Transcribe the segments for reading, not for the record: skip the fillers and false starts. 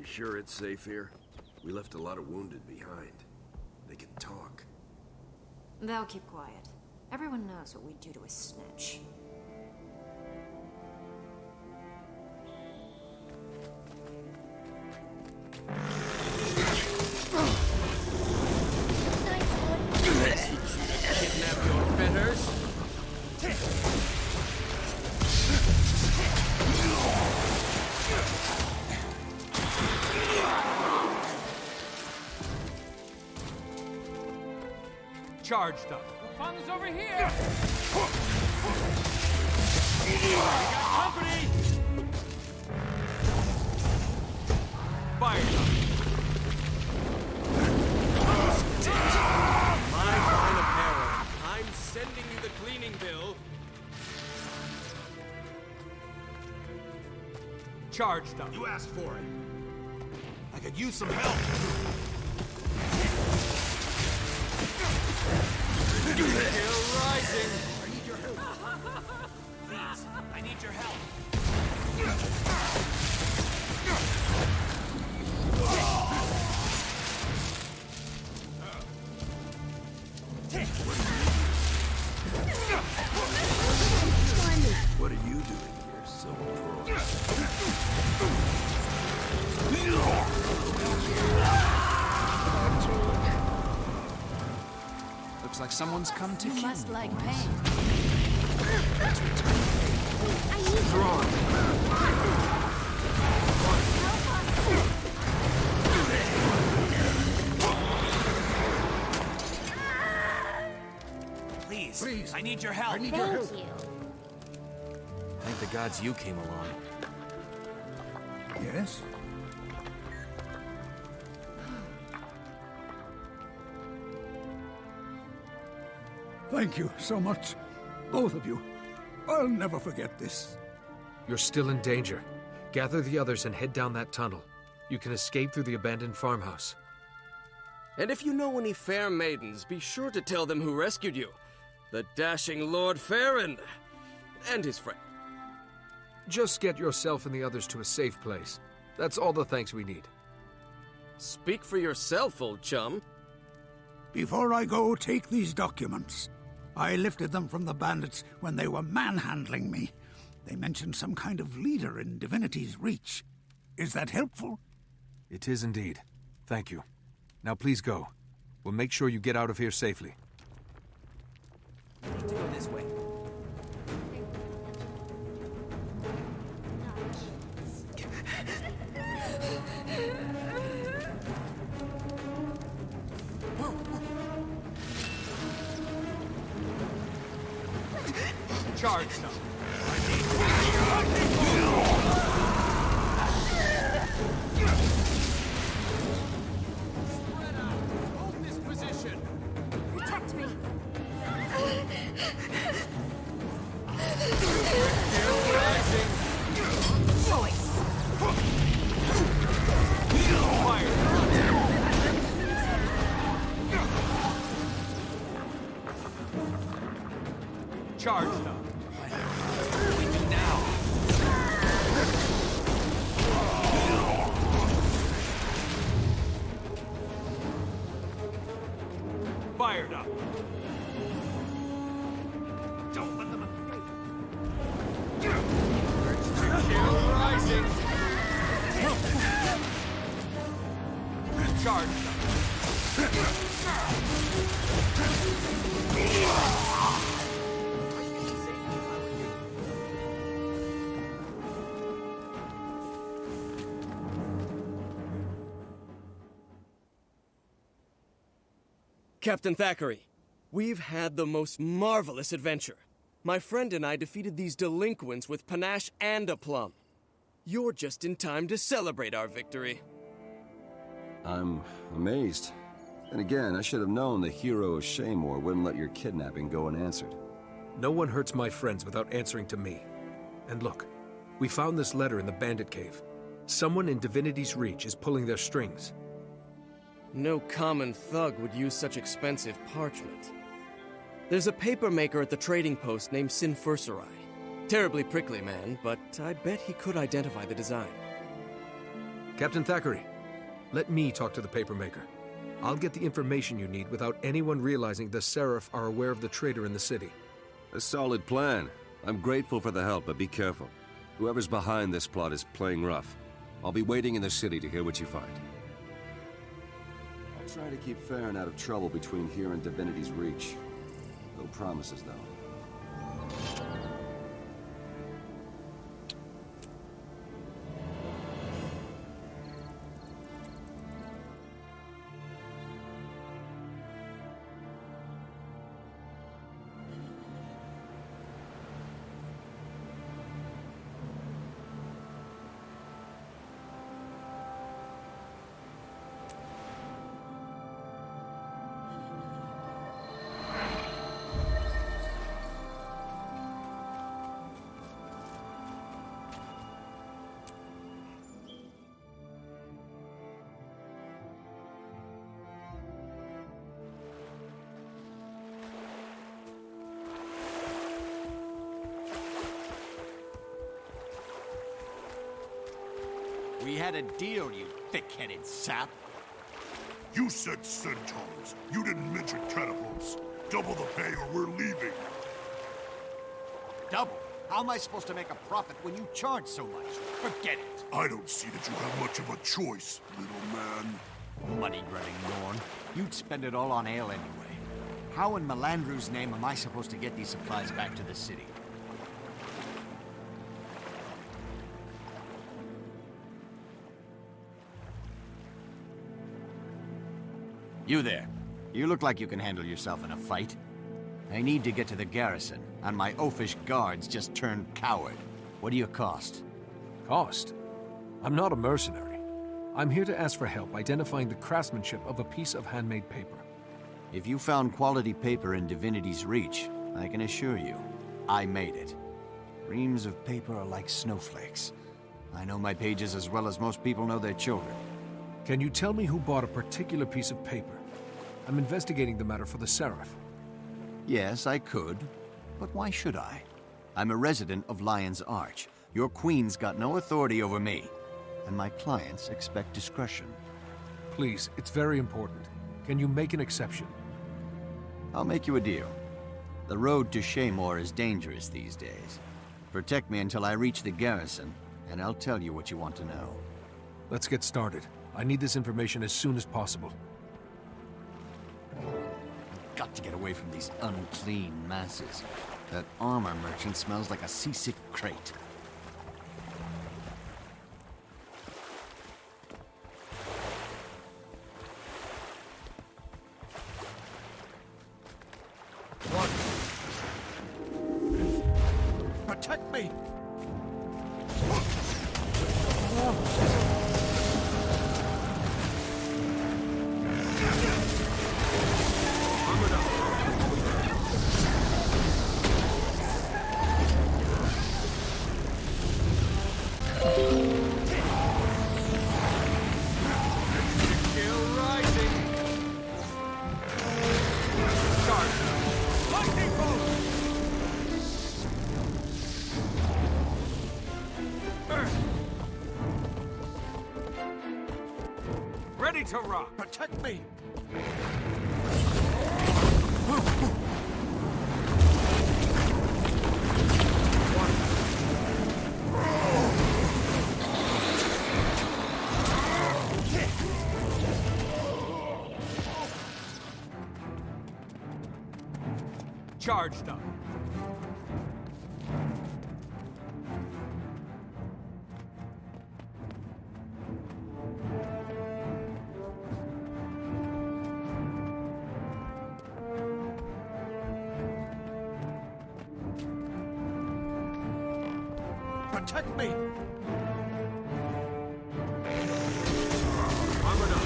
sure it's safe here? We left a lot of wounded behind. They can talk. They'll keep quiet. Everyone knows what we do to a snitch. Kidnap your fetters? Charged up. The fun's over here! We got company! Fired up. My fine apparel. I'm sending you the cleaning bill. Charged up. You asked for it. I could use some help. Still rising. I need your help. Please, I need your help. What are you doing here, Silver Looks like someone's come to You kill must me, like boys. pain. I need Please, I need your help. Thank you. Thank the gods you came along. Yes? Thank you so much, both of you. I'll never forget this. You're still in danger. Gather the others and head down that tunnel. You can escape through the abandoned farmhouse. And if you know any fair maidens, be sure to tell them who rescued you. The dashing Lord Farron and his friend. Just get yourself and the others to a safe place. That's all the thanks we need. Speak for yourself, old chum. Before I go, take these documents. I lifted them from the bandits when they were manhandling me. They mentioned some kind of leader in Divinity's Reach. Is that helpful? It is indeed. Thank you. Now please go. We'll make sure you get out of here safely. to go this way. Charge them. Spread out. Hold this position. Protect me. Still rising. Fire. Charge them. What do we do now? Fired up. Don't let them... Still rising. Charge them. Captain Thackeray, we've had the most marvelous adventure. My friend and I defeated these delinquents with panache and aplomb. You're just in time to celebrate our victory. I'm amazed. And again, I should have known the hero of Shaymore wouldn't let your kidnapping go unanswered. No one hurts my friends without answering to me. And look, we found this letter in the bandit cave. Someone in Divinity's Reach is pulling their strings. No common thug would use such expensive parchment. There's a papermaker at the trading post named Sinfurserai. Terribly prickly man, but I bet he could identify the design. Captain Thackeray, let me talk to the papermaker. I'll get the information you need without anyone realizing the Seraph are aware of the traitor in the city. A solid plan. I'm grateful for the help, but be careful. Whoever's behind this plot is playing rough. I'll be waiting in the city to hear what you find. I'll try to keep Farron out of trouble between here and Divinity's Reach. No promises, though. We had a deal, you thick-headed sap. You said centaurs. You didn't mention catapults. Double the pay or we're leaving. Double? How am I supposed to make a profit when you charge so much? Forget it. I don't see that you have much of a choice, little man. Money-grubbing Norn. You'd spend it all on ale anyway. How in Melandru's name am I supposed to get these supplies back to the city? You there. You look like you can handle yourself in a fight. I need to get to the garrison, and my oafish guards just turned coward. What do you cost? Cost? I'm not a mercenary. I'm here to ask for help identifying the craftsmanship of a piece of handmade paper. If you found quality paper in Divinity's Reach, I can assure you, I made it. Reams of paper are like snowflakes. I know my pages as well as most people know their children. Can you tell me who bought a particular piece of paper? I'm investigating the matter for the Seraph. Yes, I could. But why should I? I'm a resident of Lion's Arch. Your queen's got no authority over me. And my clients expect discretion. Please, it's very important. Can you make an exception? I'll make you a deal. The road to Shaymore is dangerous these days. Protect me until I reach the garrison, and I'll tell you what you want to know. Let's get started. I need this information as soon as possible. I've got to get away from these unclean masses. That armor merchant smells like a seasick crate. Protect me! Ready to rock! Protect me! Charged up. Protect me! Armored up.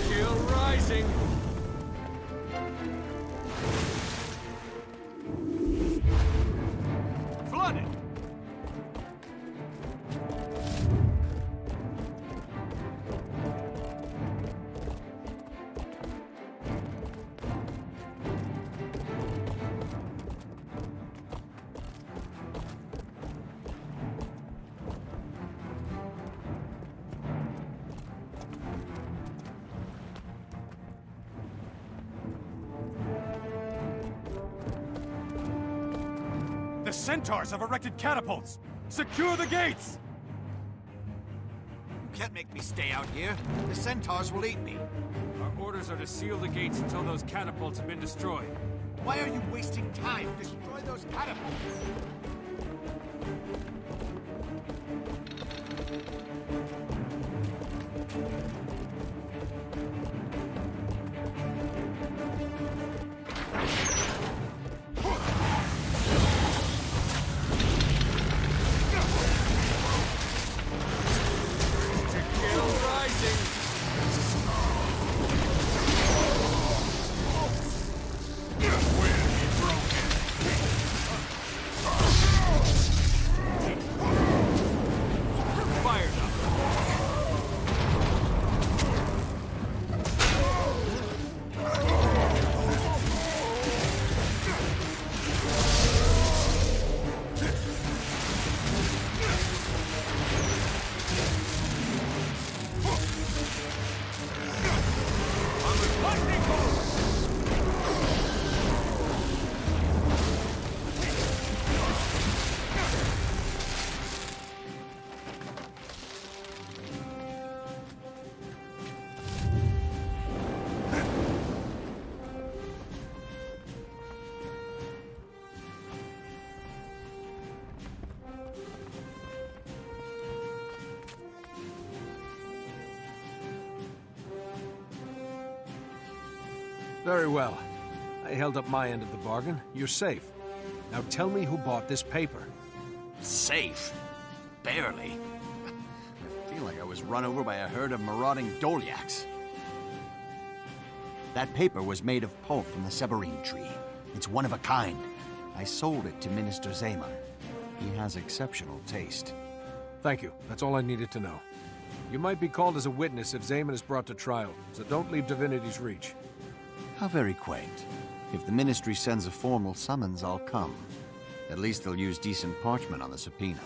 Kill rising. Flooded. The centaurs have erected catapults! Secure the gates! You can't make me stay out here. The centaurs will eat me. Our orders are to seal the gates until those catapults have been destroyed. Why are you wasting time? Destroy those catapults! Very well. I held up my end of the bargain. You're safe. Now tell me who bought this paper. Safe? Barely. I feel like I was run over by a herd of marauding Dolyaks. That paper was made of pulp from the Severine tree. It's one of a kind. I sold it to Minister Zaman. He has exceptional taste. Thank you. That's all I needed to know. You might be called as a witness if Zaman is brought to trial, so don't leave Divinity's reach. How very quaint. If the Ministry sends a formal summons, I'll come. At least they'll use decent parchment on the subpoena.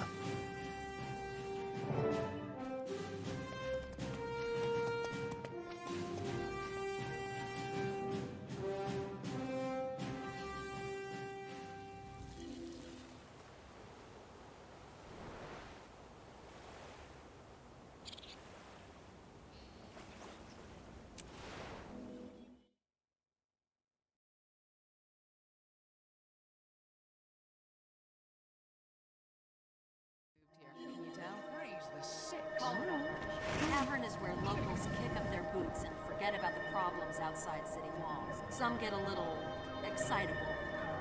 Tavern is where locals kick up their boots and forget about the problems outside city walls. Some get a little excitable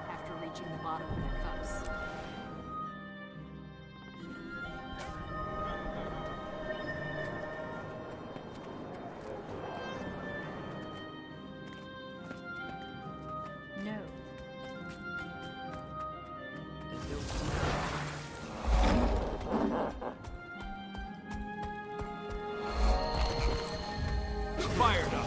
after reaching the bottom of their cups. No. Fired up.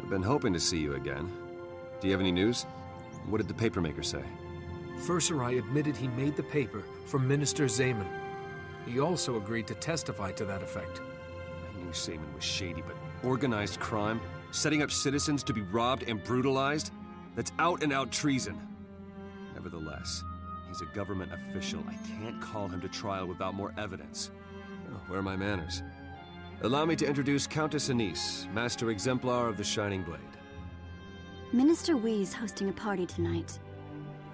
I've been hoping to see you again. Do you have any news? What did the papermaker say? Furserai admitted he made the paper for Minister Zaman. He also agreed to testify to that effect. I knew Zaman was shady, but organized crime? Setting up citizens to be robbed and brutalized? That's out-and-out treason. Nevertheless, he's a government official. I can't call him to trial without more evidence. Oh, where are my manners? Allow me to introduce Countess Anise, Master Exemplar of the Shining Blade. Minister Wee's hosting a party tonight.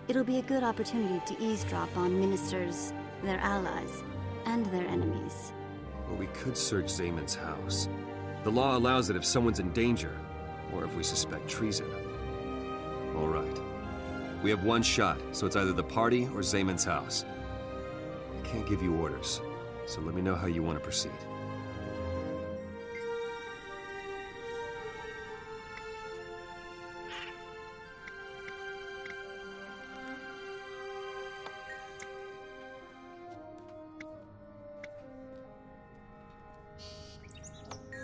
It'll be a good opportunity to eavesdrop on ministers, their allies, and their enemies. Well, we could search Zaman's house. The law allows it if someone's in danger, or if we suspect treason. All right. We have one shot, so it's either the party or Zaman's house. I can't give you orders, so let me know how you want to proceed.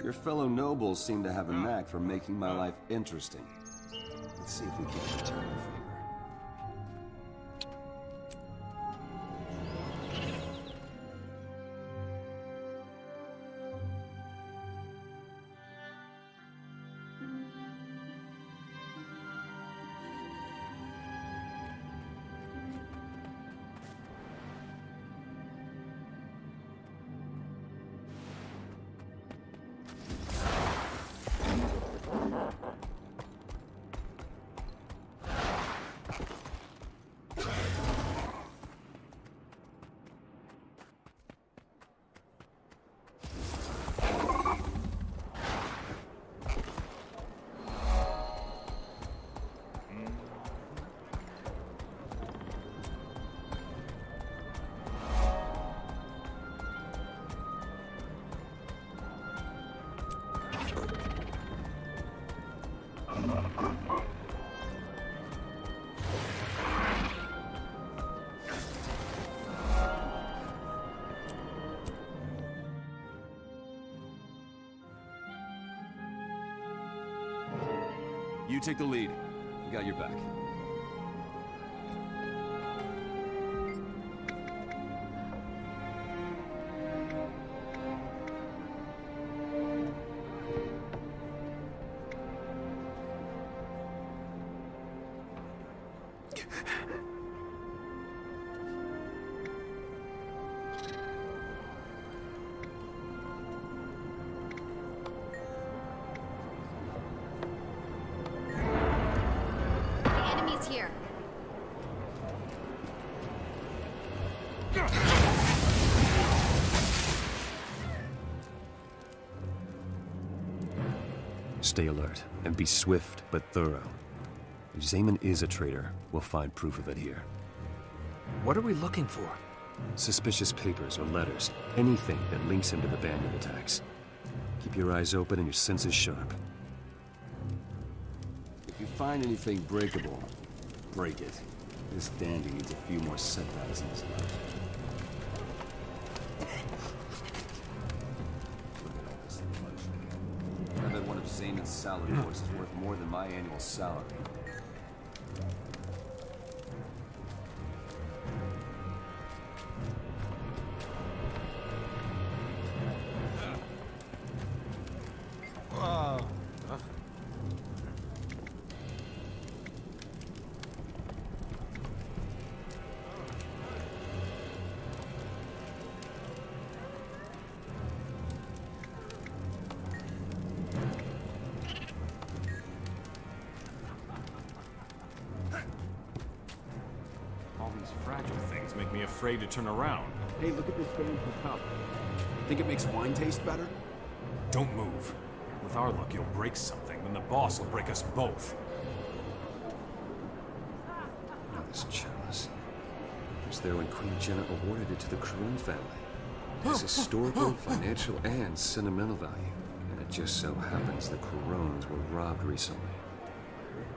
Your fellow nobles seem to have a knack for making my life interesting. Let's see if we can return the favor. You take the lead. We got your back. Here. Stay alert, and be swift but thorough. If Zaman is a traitor, we'll find proof of it here. What are we looking for? Suspicious papers or letters. Anything that links him to the bandit attacks. Keep your eyes open and your senses sharp. If you find anything breakable, break it. This dandy needs a few more setbacks in his life. I bet one of Zaman's salad boys is worth more than my annual salary. Fragile things make me afraid to turn around. Hey, look at this fancy cup. Think it makes wine taste better? Don't move. With our luck, you'll break something, then the boss will break us both. Now this chalice. It was there when Queen Jenna awarded it to the Karun family. It has historical, financial, and sentimental value. And it just so happens the Karuns were robbed recently.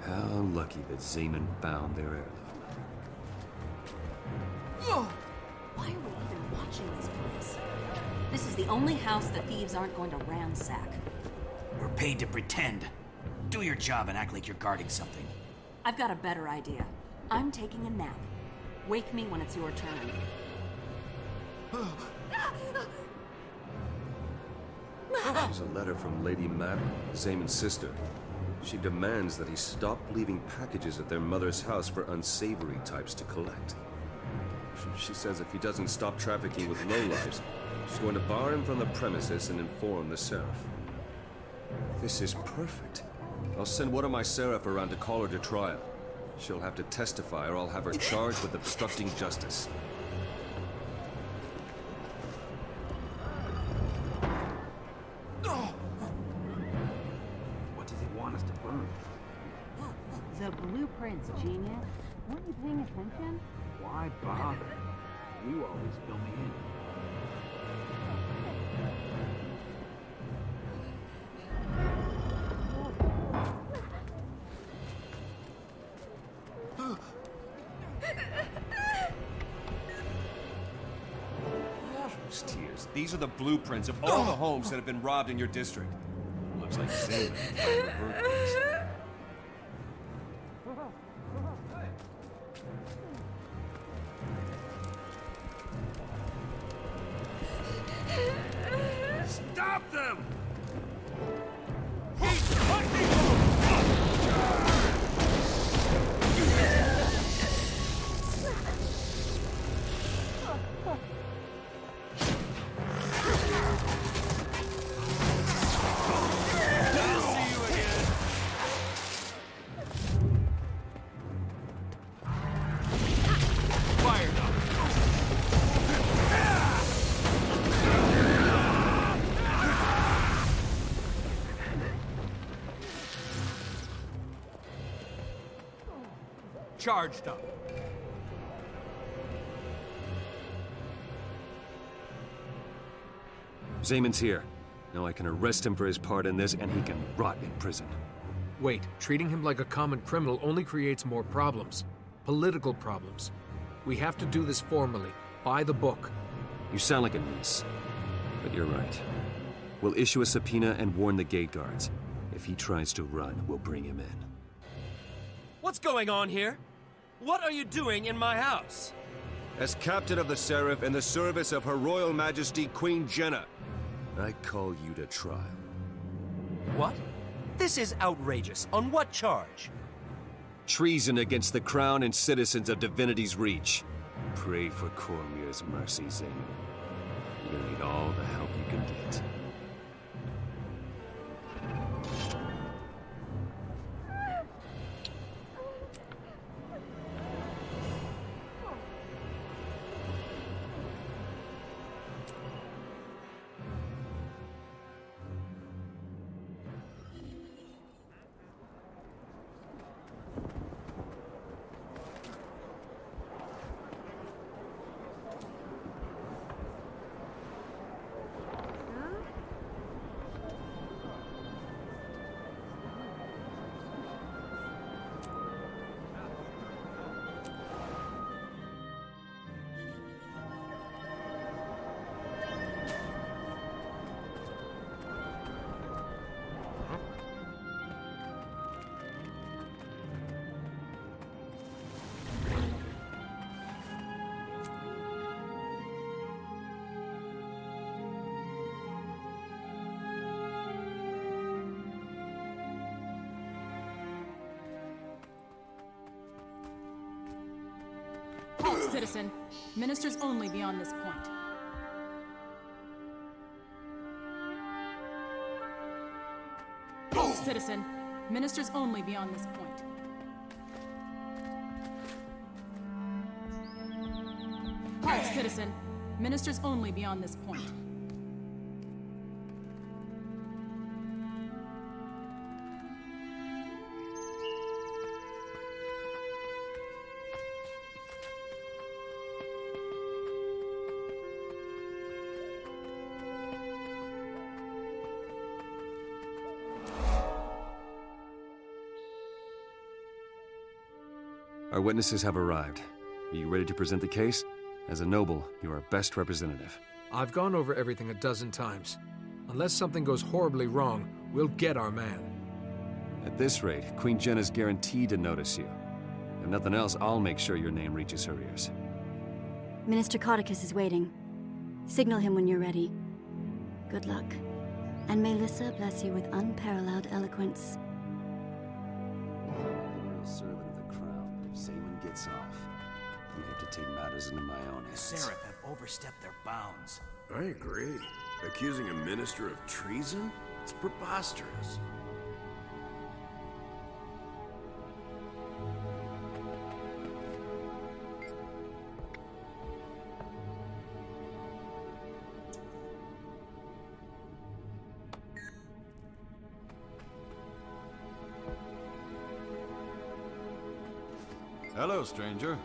How lucky that Zaman found their heirloom. Why are we even watching this place? This is the only house the thieves aren't going to ransack. We're paid to pretend. Do your job and act like you're guarding something. I've got a better idea. I'm taking a nap. Wake me when it's your turn. There's a letter from Lady Madden, Zaman's sister. She demands that he stop leaving packages at their mother's house for unsavory types to collect. She says if he doesn't stop trafficking with lowlifes, she's going to bar him from the premises and inform the Seraph. This is perfect. I'll send one of my Seraph around to call her to trial. She'll have to testify or I'll have her charged with obstructing justice. What does he want us to burn? The blueprints, genius. Weren't you paying attention? Why bother? You always fill me in. Those tears These are the blueprints of all the homes that have been robbed in your district. Looks like Zayman planned the burglaries. Stop them! Charged up. Zayman's here. Now I can arrest him for his part in this, and he can rot in prison. Wait, treating him like a common criminal only creates more problems. Political problems. We have to do this formally, by the book. You sound like a niece, but you're right. We'll issue a subpoena and warn the gate guards. If he tries to run, we'll bring him in. What's going on here? What are you doing in my house? As captain of the Seraph in the service of Her Royal Majesty Queen Jenna, I call you to trial. What? This is outrageous. On what charge? Treason against the crown and citizens of Divinity's Reach. Pray for Cormyr's mercy, Zayman. You're gonna need all the help you can get. Citizen, ministers only beyond this point. Citizen, ministers only beyond this point. Citizen, ministers only beyond this point. Our witnesses have arrived. Are you ready to present the case? As a noble, you are our best representative. I've gone over everything a dozen times. Unless something goes horribly wrong, we'll get our man. At this rate, Queen Jenna's guaranteed to notice you. If nothing else, I'll make sure your name reaches her ears. Minister Codicus is waiting. Signal him when you're ready. Good luck. And may Lissa bless you with unparalleled eloquence. Servant of the crown, but if Zayman gets off, we have to take matters into my own The hands. Seraph have overstepped their bounds. I agree. Accusing a minister of treason? It's preposterous. Hello, stranger.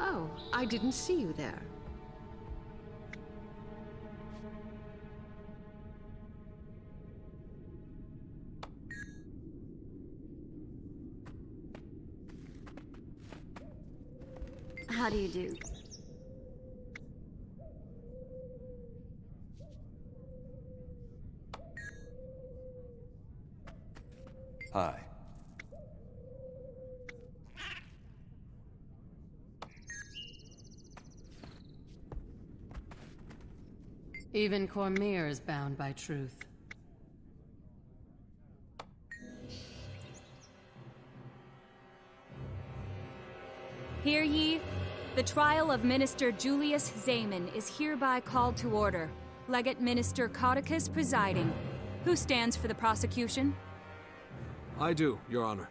Oh, I didn't see you there. How do you do? Hi. Even Cormier is bound by truth. Hear ye? The trial of Minister Julius Zaman is hereby called to order. Legate Minister Codicus presiding. Who stands for the prosecution? I do, Your Honor.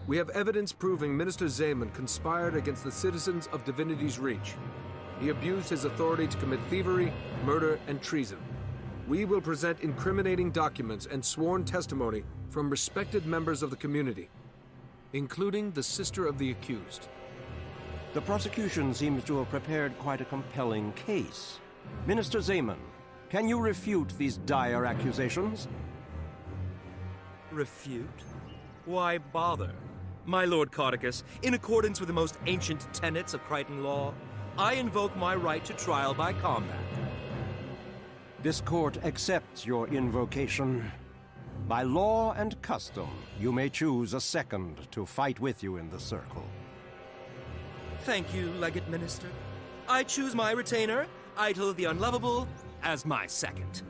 We have evidence proving Minister Zaman conspired against the citizens of Divinity's Reach. He abused his authority to commit thievery, murder, and treason. We will present incriminating documents and sworn testimony from respected members of the community, including the sister of the accused. The prosecution seems to have prepared quite a compelling case. Minister Zaman, can you refute these dire accusations? Refute? Why bother? My Lord Codicus, in accordance with the most ancient tenets of Crichton law, I invoke my right to trial by combat. This court accepts your invocation. By law and custom, you may choose a second to fight with you in the circle. Thank you, Legate Minister. I choose my retainer, Idle the Unlovable, as my second.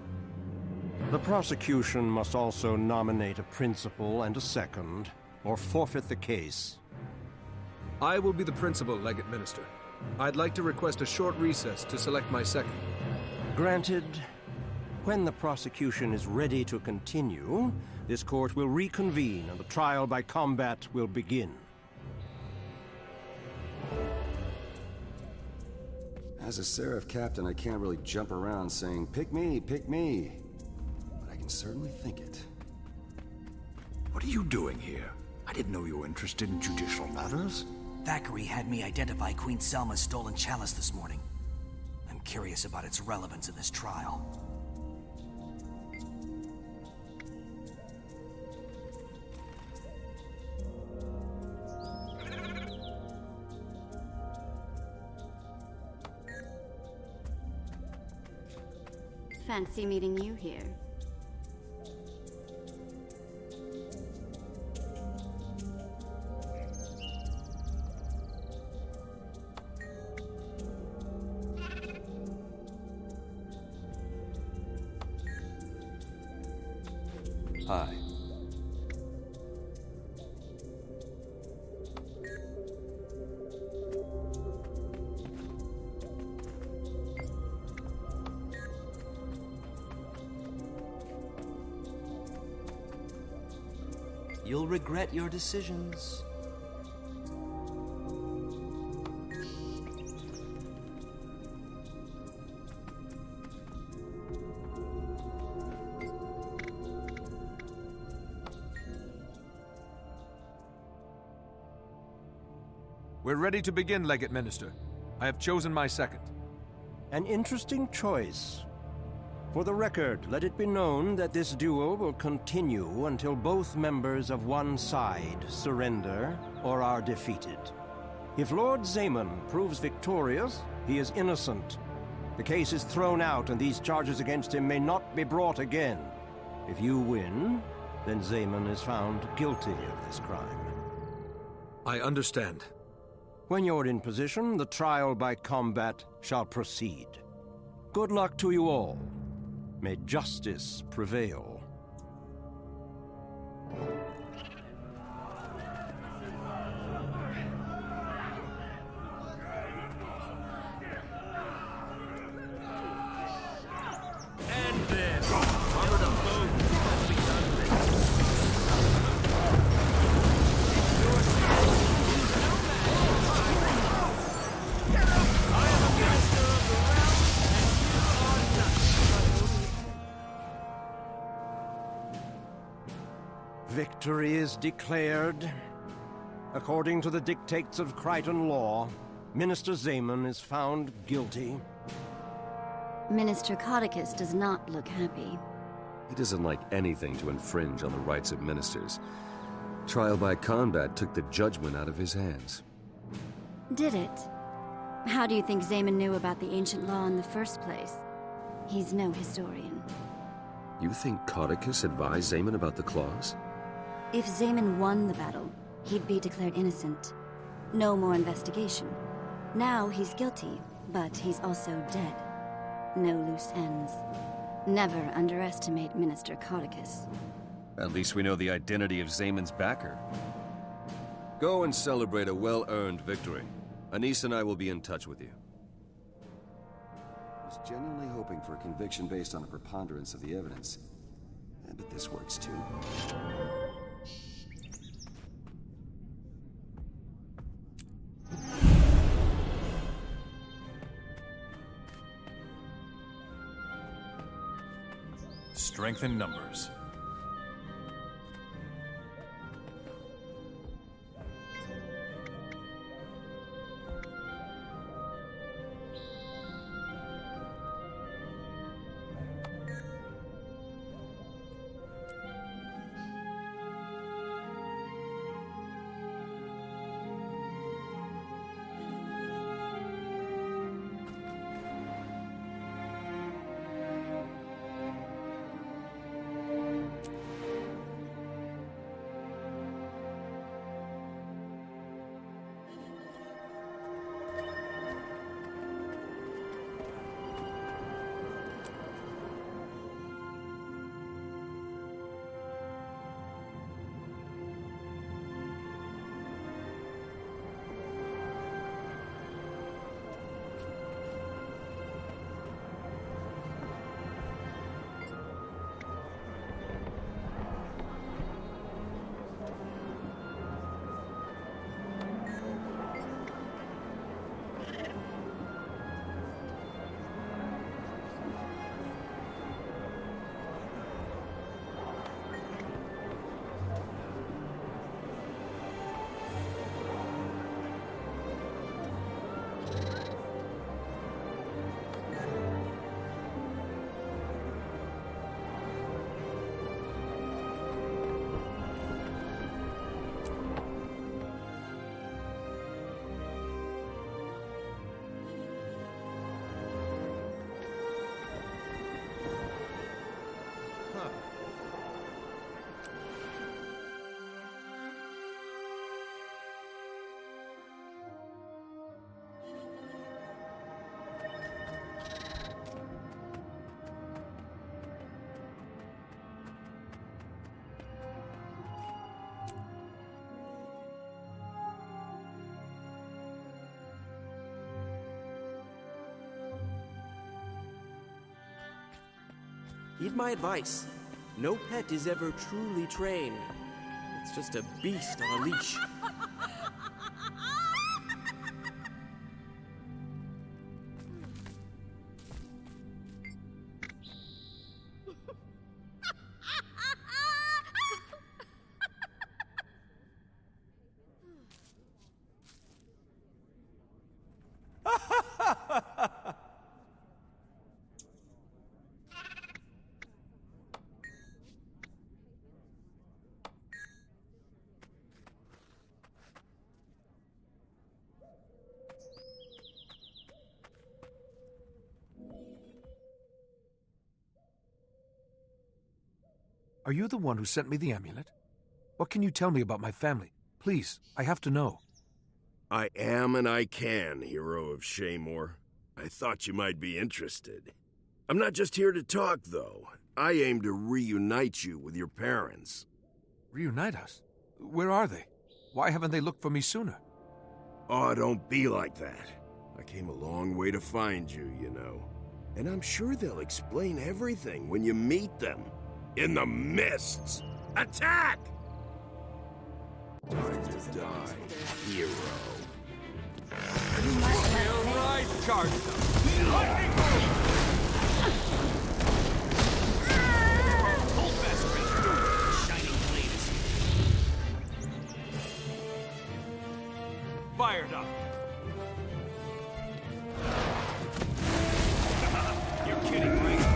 The prosecution must also nominate a principal and a second, or forfeit the case. I will be the principal, Legate Minister. I'd like to request a short recess to select my second. Granted. When the prosecution is ready to continue, this court will reconvene and the trial by combat will begin. As a Seraph captain, I can't really jump around saying, pick me, but I can certainly think it. What are you doing here? I didn't know you were interested in judicial matters. Thackeray had me identify Queen Selma's stolen chalice this morning. I'm curious about its relevance in this trial. Fancy meeting you here. Hi. You'll regret your decisions. We're ready to begin, Legate Minister. I have chosen my second. An interesting choice. For the record, let it be known that this duel will continue until both members of one side surrender or are defeated. If Lord Zaman proves victorious, he is innocent. The case is thrown out and these charges against him may not be brought again. If you win, then Zaman is found guilty of this crime. I understand. When you're in position, the trial by combat shall proceed. Good luck to you all. May justice prevail. And this! Armored up both! Let's be done with this. I am a minister of the realm, and you are nothing. Victory is declared. According to the dictates of Crichton law, Minister Zaman is found guilty. Minister Codicus does not look happy. He doesn't like anything to infringe on the rights of ministers. Trial by combat took the judgment out of his hands. Did it? How do you think Zaman knew about the ancient law in the first place? He's no historian. You think Codicus advised Zaman about the claws? If Zaman won the battle, he'd be declared innocent. No more investigation. Now he's guilty, but he's also dead. No loose ends. Never underestimate Minister Codicus. At least we know the identity of Zaman's backer. Go and celebrate a well-earned victory. Anise and I will be in touch with you. I was genuinely hoping for a conviction based on a preponderance of the evidence. But this works too. Strength in numbers. Heed my advice. No pet is ever truly trained. It's just a beast on a leash. Are you the one who sent me the amulet? What can you tell me about my family? Please, I have to know. I am and I can, hero of Shaymore. I thought you might be interested. I'm not just here to talk, though. I aim to reunite you with your parents. Reunite us? Where are they? Why haven't they looked for me sooner? Oh, don't be like that. I came a long way to find you, you know. And I'm sure they'll explain everything when you meet them. In the mists! Attack! Time to die, hero. You're right, charge them! Lightning bolt! Hold fast, Ranger. Shining blade is here. Fired up. You're kidding, right?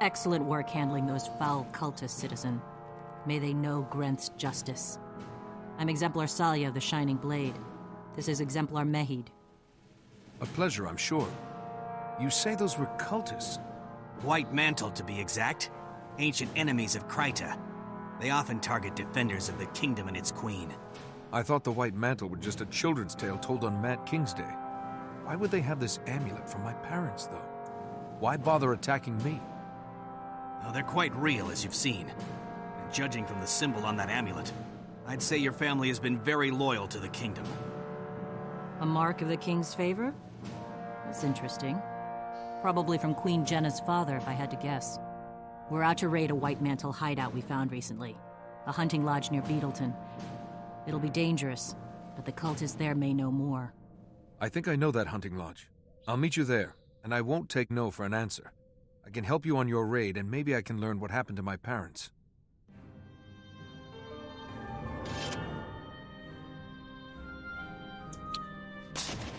Excellent work handling those foul cultists, citizen. May they know Grenth's justice. I'm Exemplar Salia of the Shining Blade. This is Exemplar Mehid. A pleasure, I'm sure. You say those were cultists? White Mantle, to be exact. Ancient enemies of Kryta. They often target defenders of the kingdom and its queen. I thought the White Mantle were just a children's tale told on Matt King's day. Why would they have this amulet from my parents, though? Why bother attacking me? Oh, they're quite real, as you've seen. And judging from the symbol on that amulet, I'd say your family has been very loyal to the kingdom. A mark of the king's favor? That's interesting. Probably from Queen Jenna's father, if I had to guess. We're out to raid a White Mantle hideout we found recently. A hunting lodge near Beetleton. It'll be dangerous, but the cultists there may know more. I think I know that hunting lodge. I'll meet you there, and I won't take no for an answer. I can help you on your raid, and maybe I can learn what happened to my parents.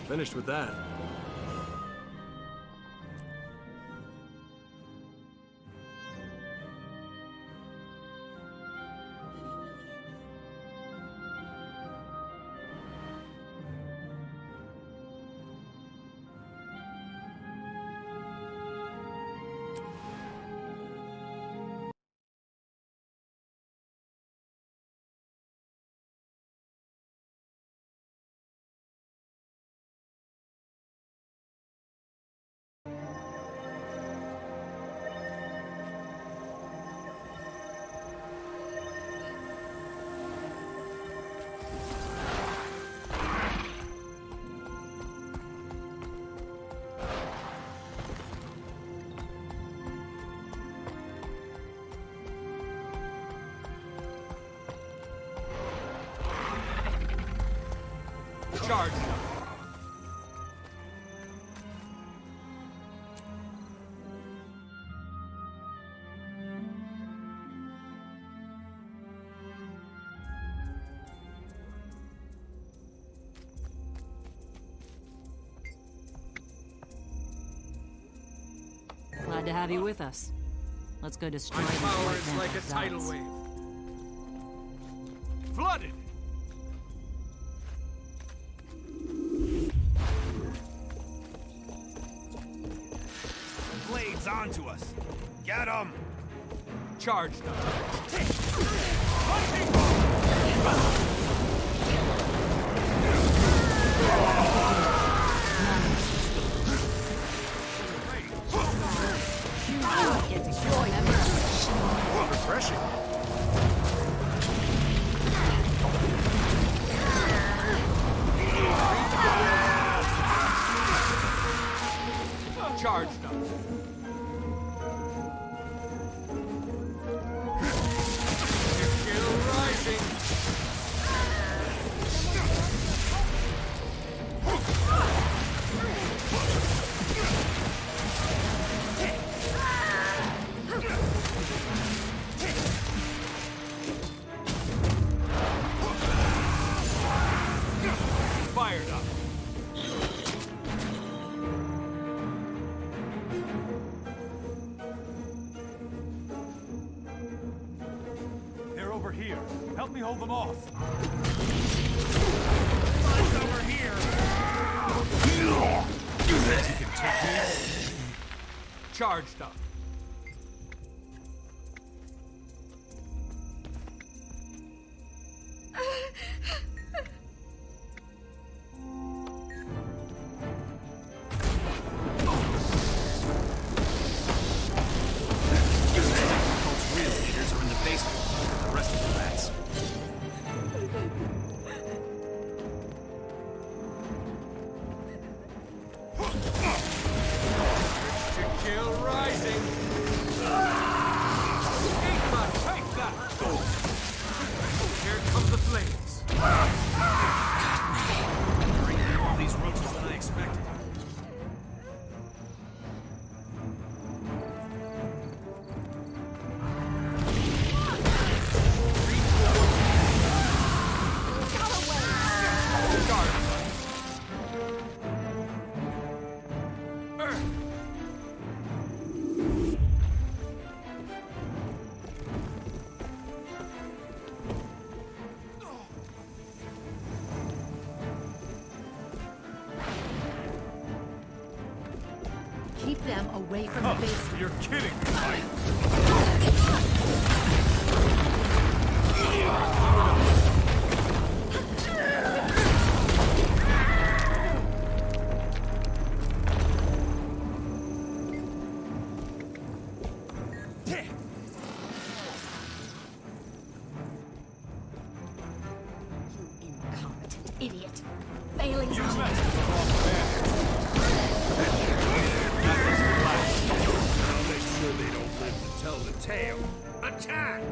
Finished with that. Charge! Glad to have you with us. Let's go destroy My these power White is Mantle like a tidal zealots. wave. Flooded! Blades onto us. Get 'em! Charge them. Refreshing. Charge them. Still rising. Fired up. They're over here. Help me hold them off. Mine's over here. You think you can take me? Charged up. Real leaders are in the basement. The rest of the rats. To kill rising. Igma, take that! Here come the flames. Bringing more of these roaches than I expected. Keep them away from the base. You're kidding me, right? Idiot. Failing You to- messed with the wrong man. I'll make sure they don't live to tell the tale. Attack!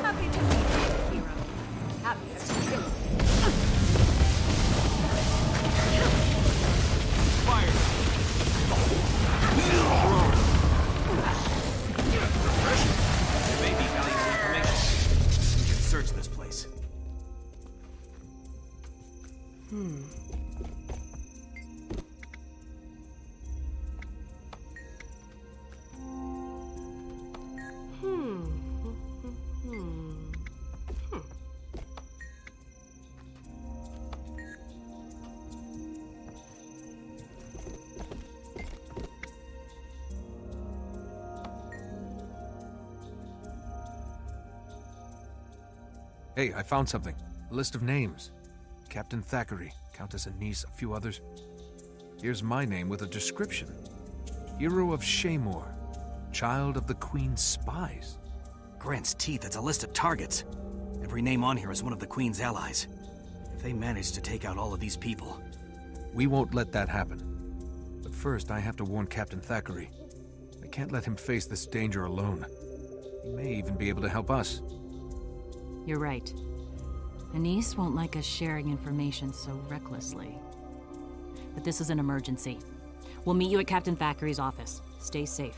Happy to meet you, hero. Happier to kill you. Fire! There may be valuable information. We can search this place. Hey, I found something. A list of names. Captain Thackeray, Countess Anise, a few others. Here's my name with a description. Hero of Shaymore. Child of the Queen's spies. Grant's teeth, that's a list of targets. Every name on here is one of the Queen's allies. If they manage to take out all of these people... We won't let that happen. But first, I have to warn Captain Thackeray. I can't let him face this danger alone. He may even be able to help us. You're right. Anise won't like us sharing information so recklessly. But this is an emergency. We'll meet you at Captain Thackeray's office. Stay safe.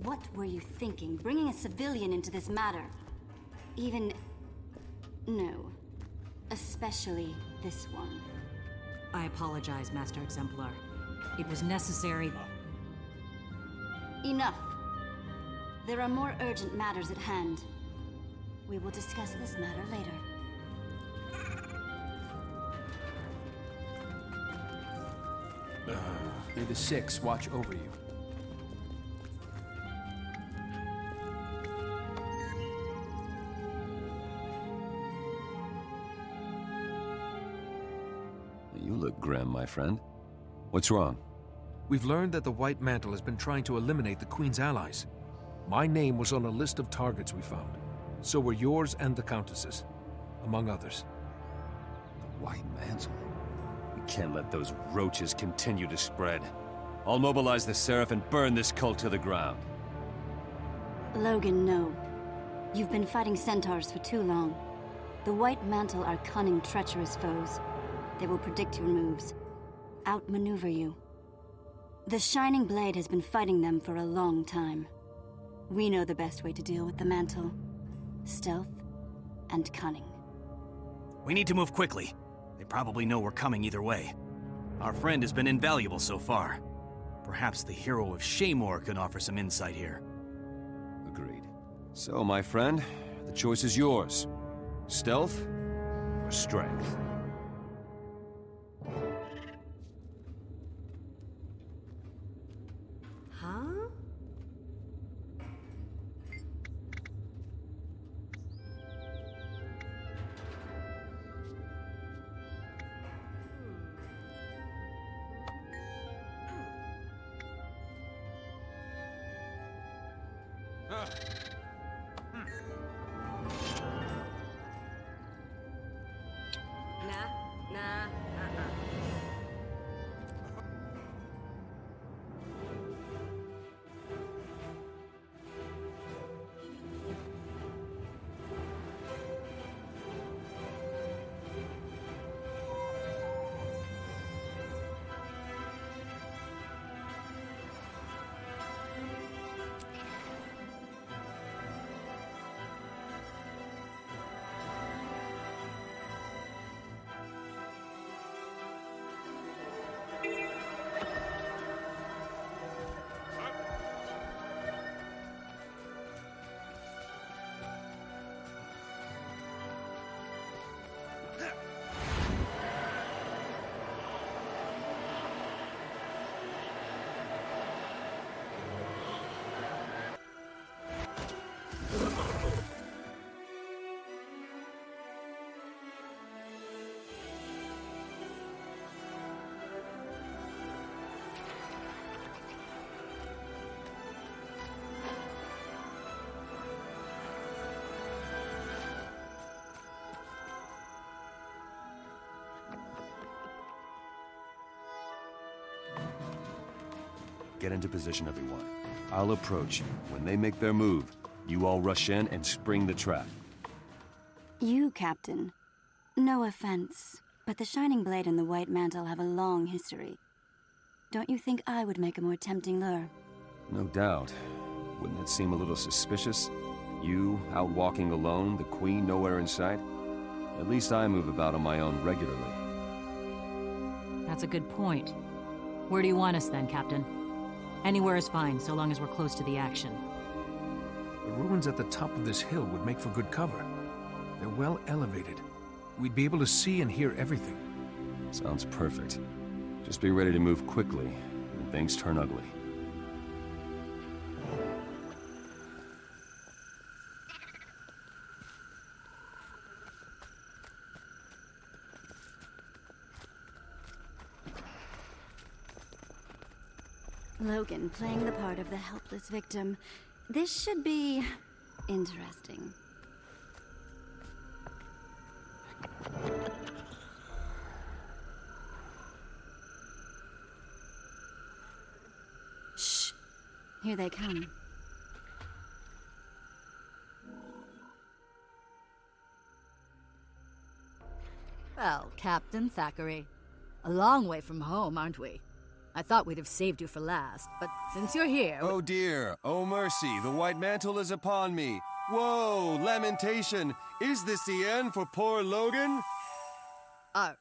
What were you thinking, bringing a civilian into this matter? Even... no. Especially this one. I apologize, Master Exemplar. It was necessary... Enough. There are more urgent matters at hand. We will discuss this matter later. May the Six watch over you. You look grim, my friend. What's wrong? We've learned that the White Mantle has been trying to eliminate the Queen's allies. My name was on a list of targets we found. So were yours and the Countess's, among others. The White Mantle? We can't let those roaches continue to spread. I'll mobilize the Seraph and burn this cult to the ground. Logan, no. You've been fighting centaurs for too long. The White Mantle are cunning, treacherous foes. They will predict your moves, outmaneuver you. The Shining Blade has been fighting them for a long time. We know the best way to deal with the Mantle. Stealth and cunning. We need to move quickly. They probably know we're coming either way. Our friend has been invaluable so far. Perhaps the hero of Shaymore can offer some insight here. Agreed. So, my friend, the choice is yours. Stealth or strength? Get into position, everyone. I'll approach. When they make their move, you all rush in and spring the trap. You, Captain. No offense, but the Shining Blade and the White Mantle have a long history. Don't you think I would make a more tempting lure? No doubt. Wouldn't that seem a little suspicious? You, out walking alone, the Queen nowhere in sight? At least I move about on my own regularly. That's a good point. Where do you want us then, Captain? Anywhere is fine, so long as we're close to the action. The ruins at the top of this hill would make for good cover. They're well elevated. We'd be able to see and hear everything. Sounds perfect. Just be ready to move quickly when things turn ugly. Logan playing the part of the helpless victim. This should be interesting. Shh. Here they come. Well, Captain Thackeray, a long way from home, aren't we? I thought we'd have saved you for last, but since you're here... Oh dear, oh mercy, the White Mantle is upon me. Whoa, lamentation. Is this the end for poor Logan? Are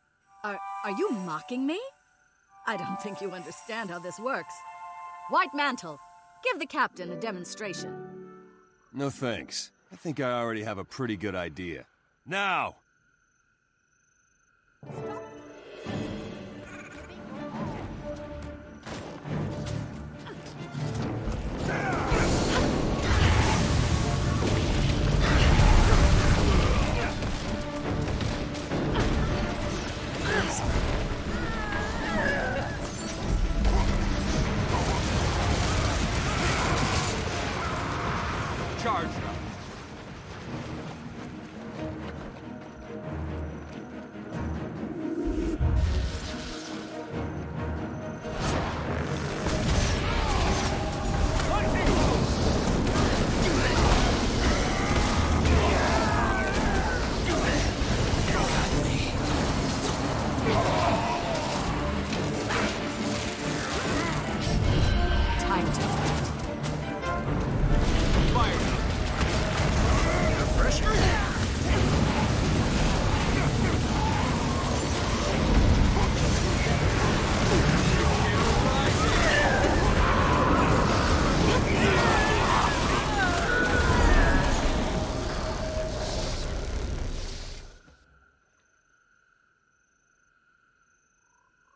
you mocking me? I don't think you understand how this works. White Mantle, give the Captain a demonstration. No thanks. I think I already have a pretty good idea. Now! Charge!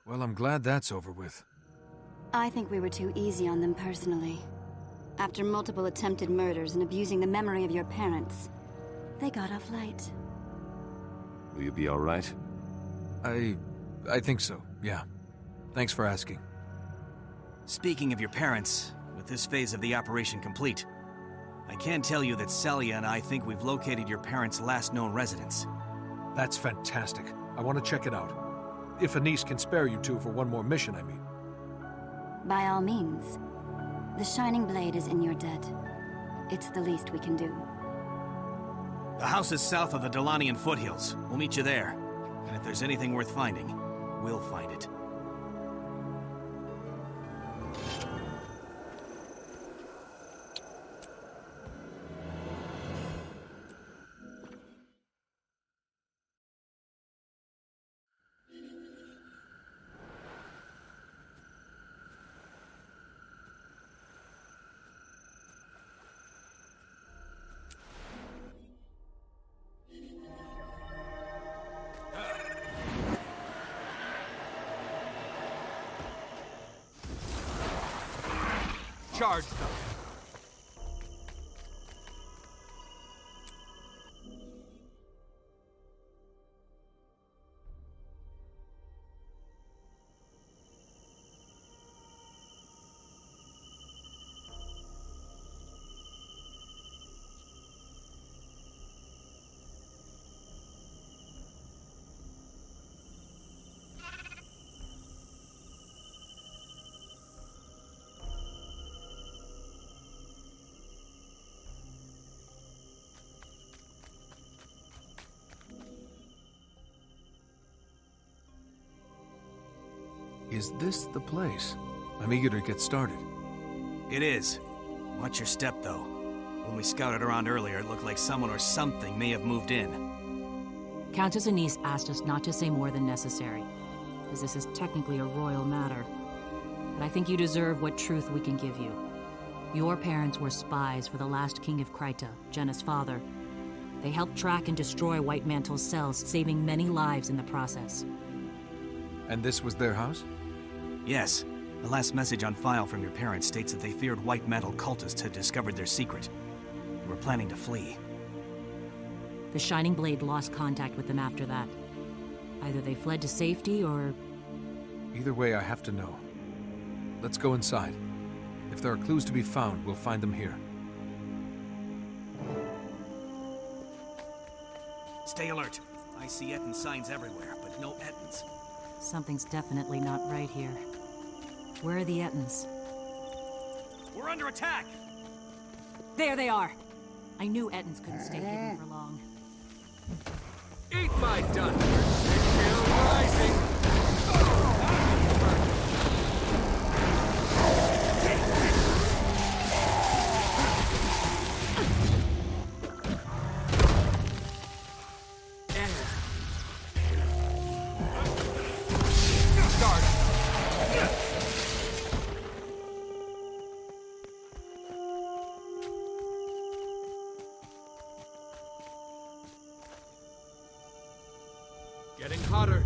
Well, I'm glad that's over with. I think we were too easy on them personally. After multiple attempted murders and abusing the memory of your parents, they got off light. Will you be all right? I think so, yeah. Thanks for asking. Speaking of your parents, with this phase of the operation complete, can tell you that Celia and I think we've located your parents' last known residence. That's fantastic. I want to check it out. If Anise can spare you two for one more mission, I mean. By all means. The Shining Blade is in your debt. It's the least we can do. The house is south of the Delanian foothills. We'll meet you there. And if there's anything worth finding, we'll find it. Charge them. Is this the place? I'm eager to get started. It is. Watch your step, though. When we scouted around earlier, it looked like someone or something may have moved in. Countess Anise asked us not to say more than necessary, as this is technically a royal matter. But I think you deserve what truth we can give you. Your parents were spies for the last king of Kryta, Jenna's father. They helped track and destroy White Mantle's cells, saving many lives in the process. And this was their house? Yes. The last message on file from your parents states that they feared White Mantle cultists had discovered their secret. They were planning to flee. The Shining Blade lost contact with them after that. Either they fled to safety, or... Either way, I have to know. Let's go inside. If there are clues to be found, we'll find them here. Stay alert. I see Etten signs everywhere, but no Ettins. Something's definitely not right here. Where are the Ettins? We're under attack! There they are! I knew Ettins couldn't stay hidden for long. Eat my dust! Still rising! Getting hotter.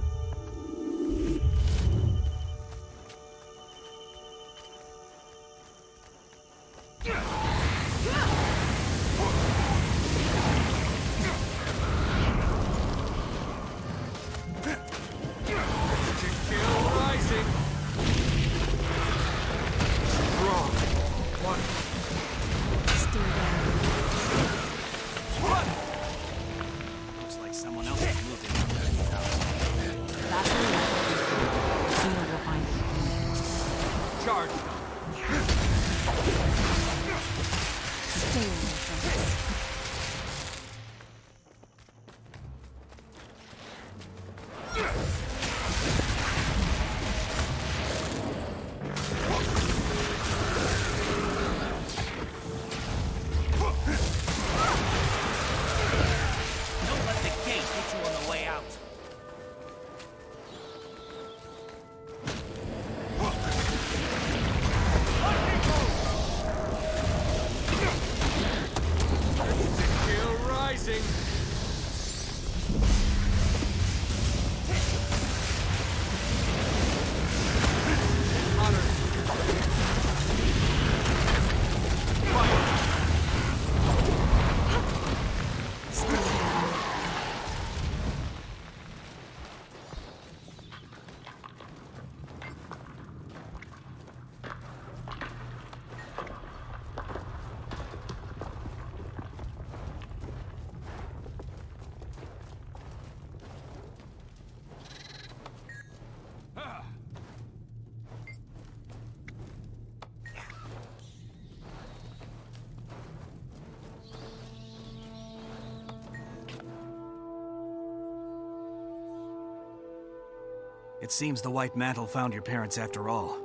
It seems the White Mantle found your parents after all.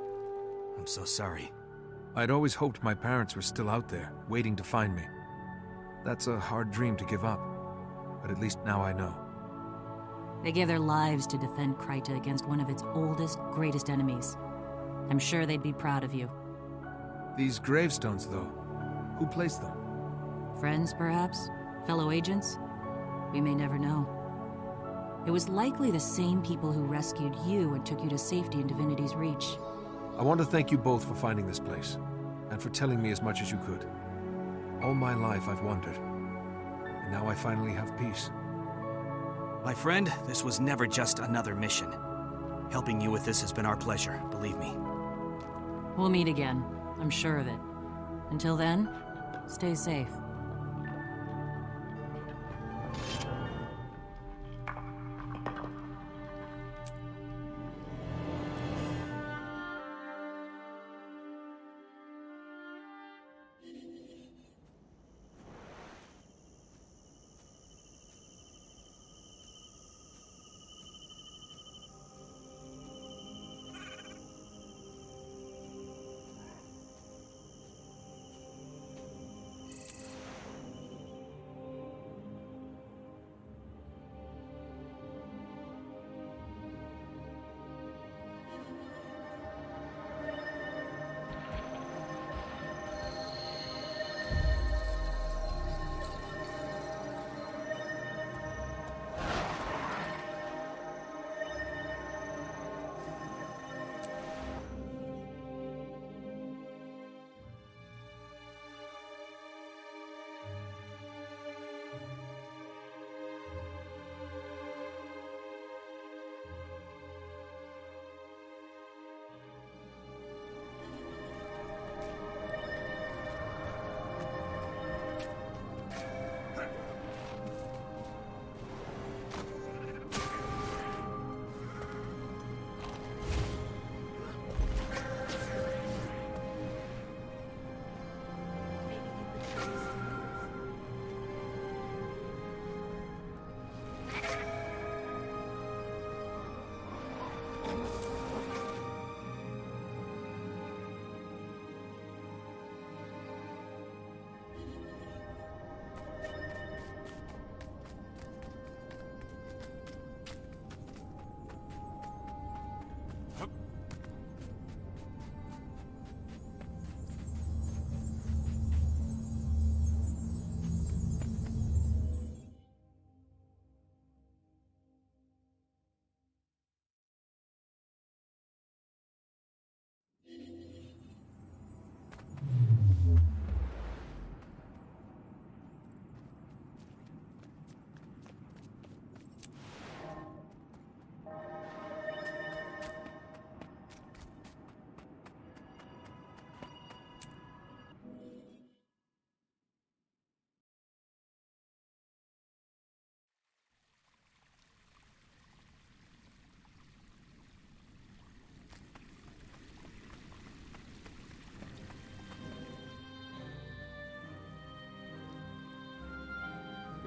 I'm so sorry. I'd always hoped my parents were still out there, waiting to find me. That's a hard dream to give up, but at least now I know. They gave their lives to defend Kryta against one of its oldest, greatest enemies. I'm sure they'd be proud of you. These gravestones, though, who placed them? Friends, perhaps? Fellow agents? We may never know. It was likely the same people who rescued you and took you to safety in Divinity's Reach. I want to thank you both for finding this place, and for telling me as much as you could. All my life I've wondered, and now I finally have peace. My friend, this was never just another mission. Helping you with this has been our pleasure, believe me. We'll meet again, I'm sure of it. Until then, stay safe.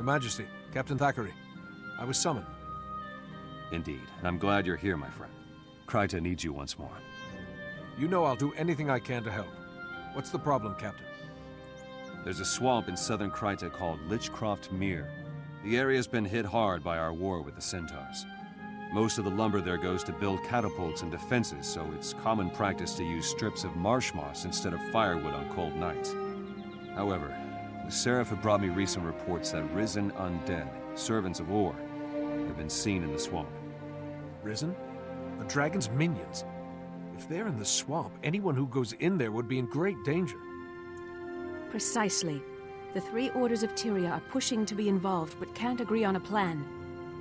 Your Majesty, Captain Thackeray, I was summoned. Indeed, and I'm glad you're here, my friend. Kryta needs you once more. You know I'll do anything I can to help. What's the problem, Captain? There's a swamp in southern Kryta called Lichcroft Mere. The area's been hit hard by our war with the Centaurs. Most of the lumber there goes to build catapults and defenses, so it's common practice to use strips of marsh moss instead of firewood on cold nights. However, the Seraph have brought me recent reports that risen undead, servants of Or, have been seen in the swamp. Risen? The dragon's minions. If they're in the swamp, anyone who goes in there would be in great danger. Precisely. The three orders of Tyria are pushing to be involved, but can't agree on a plan.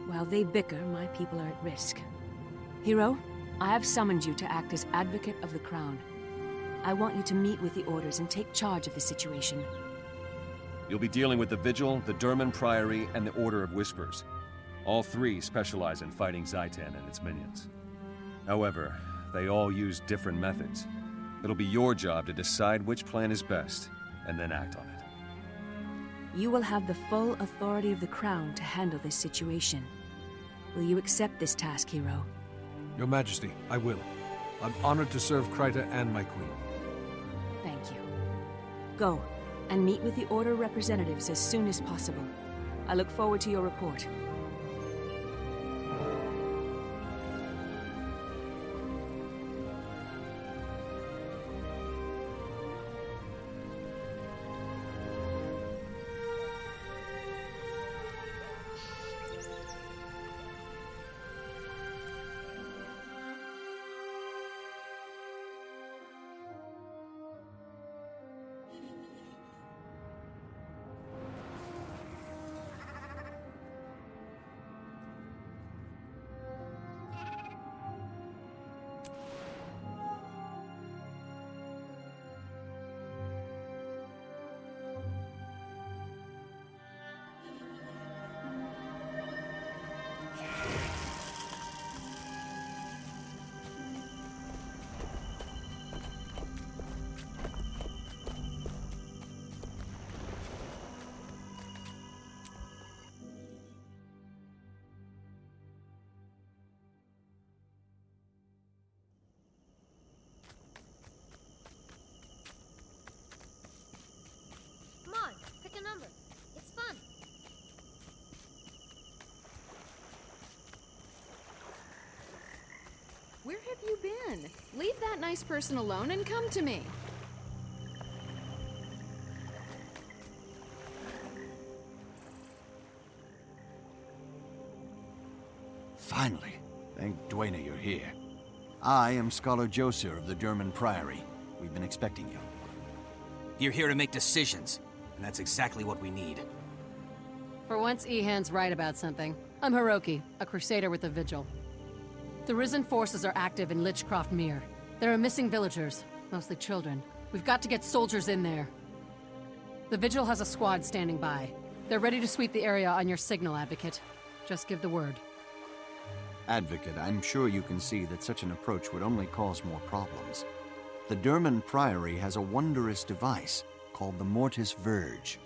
While they bicker, my people are at risk. Hero, I have summoned you to act as advocate of the Crown. I want you to meet with the orders and take charge of the situation. You'll be dealing with the Vigil, the Durman Priory, and the Order of Whispers. All three specialize in fighting Zaitan and its minions. However, they all use different methods. It'll be your job to decide which plan is best, and then act on it. You will have the full authority of the Crown to handle this situation. Will you accept this task, Hero? Your Majesty, I will. I'm honored to serve Kryta and my queen. Thank you. Go, and meet with the Order representatives as soon as possible. I look forward to your report. Come on, pick a number. It's fun. Where have you been? Leave that nice person alone and come to me. Finally. Thank Dwayne you're here. I am Scholar Josir of the Durman Priory. We've been expecting you. You're here to make decisions, and that's exactly what we need. For once, Ehan's right about something. I'm Hiroki, a crusader with the Vigil. The Risen forces are active in Lichcroft Mere. There are missing villagers, mostly children. We've got to get soldiers in there. The Vigil has a squad standing by. They're ready to sweep the area on your signal, Advocate. Just give the word. Advocate, I'm sure you can see that such an approach would only cause more problems. The Durman Priory has a wondrous device called the Mortis Verge.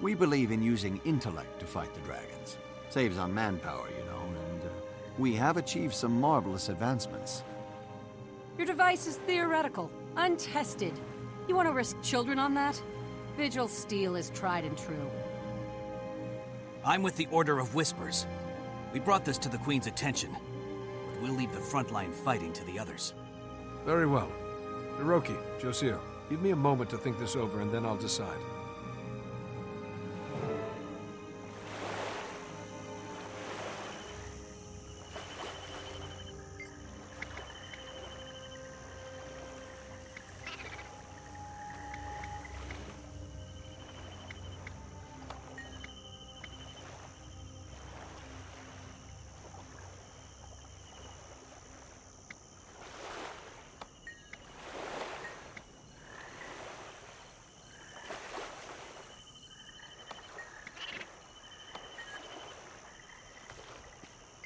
We believe in using intellect to fight the dragons. Saves on manpower, you know, and we have achieved some marvelous advancements. Your device is theoretical, untested. You want to risk children on that? Vigil steel is tried and true. I'm with the Order of Whispers. We brought this to the Queen's attention, but we'll leave the frontline fighting to the others. Very well. Hiroki, Josir, give me a moment to think this over and then I'll decide.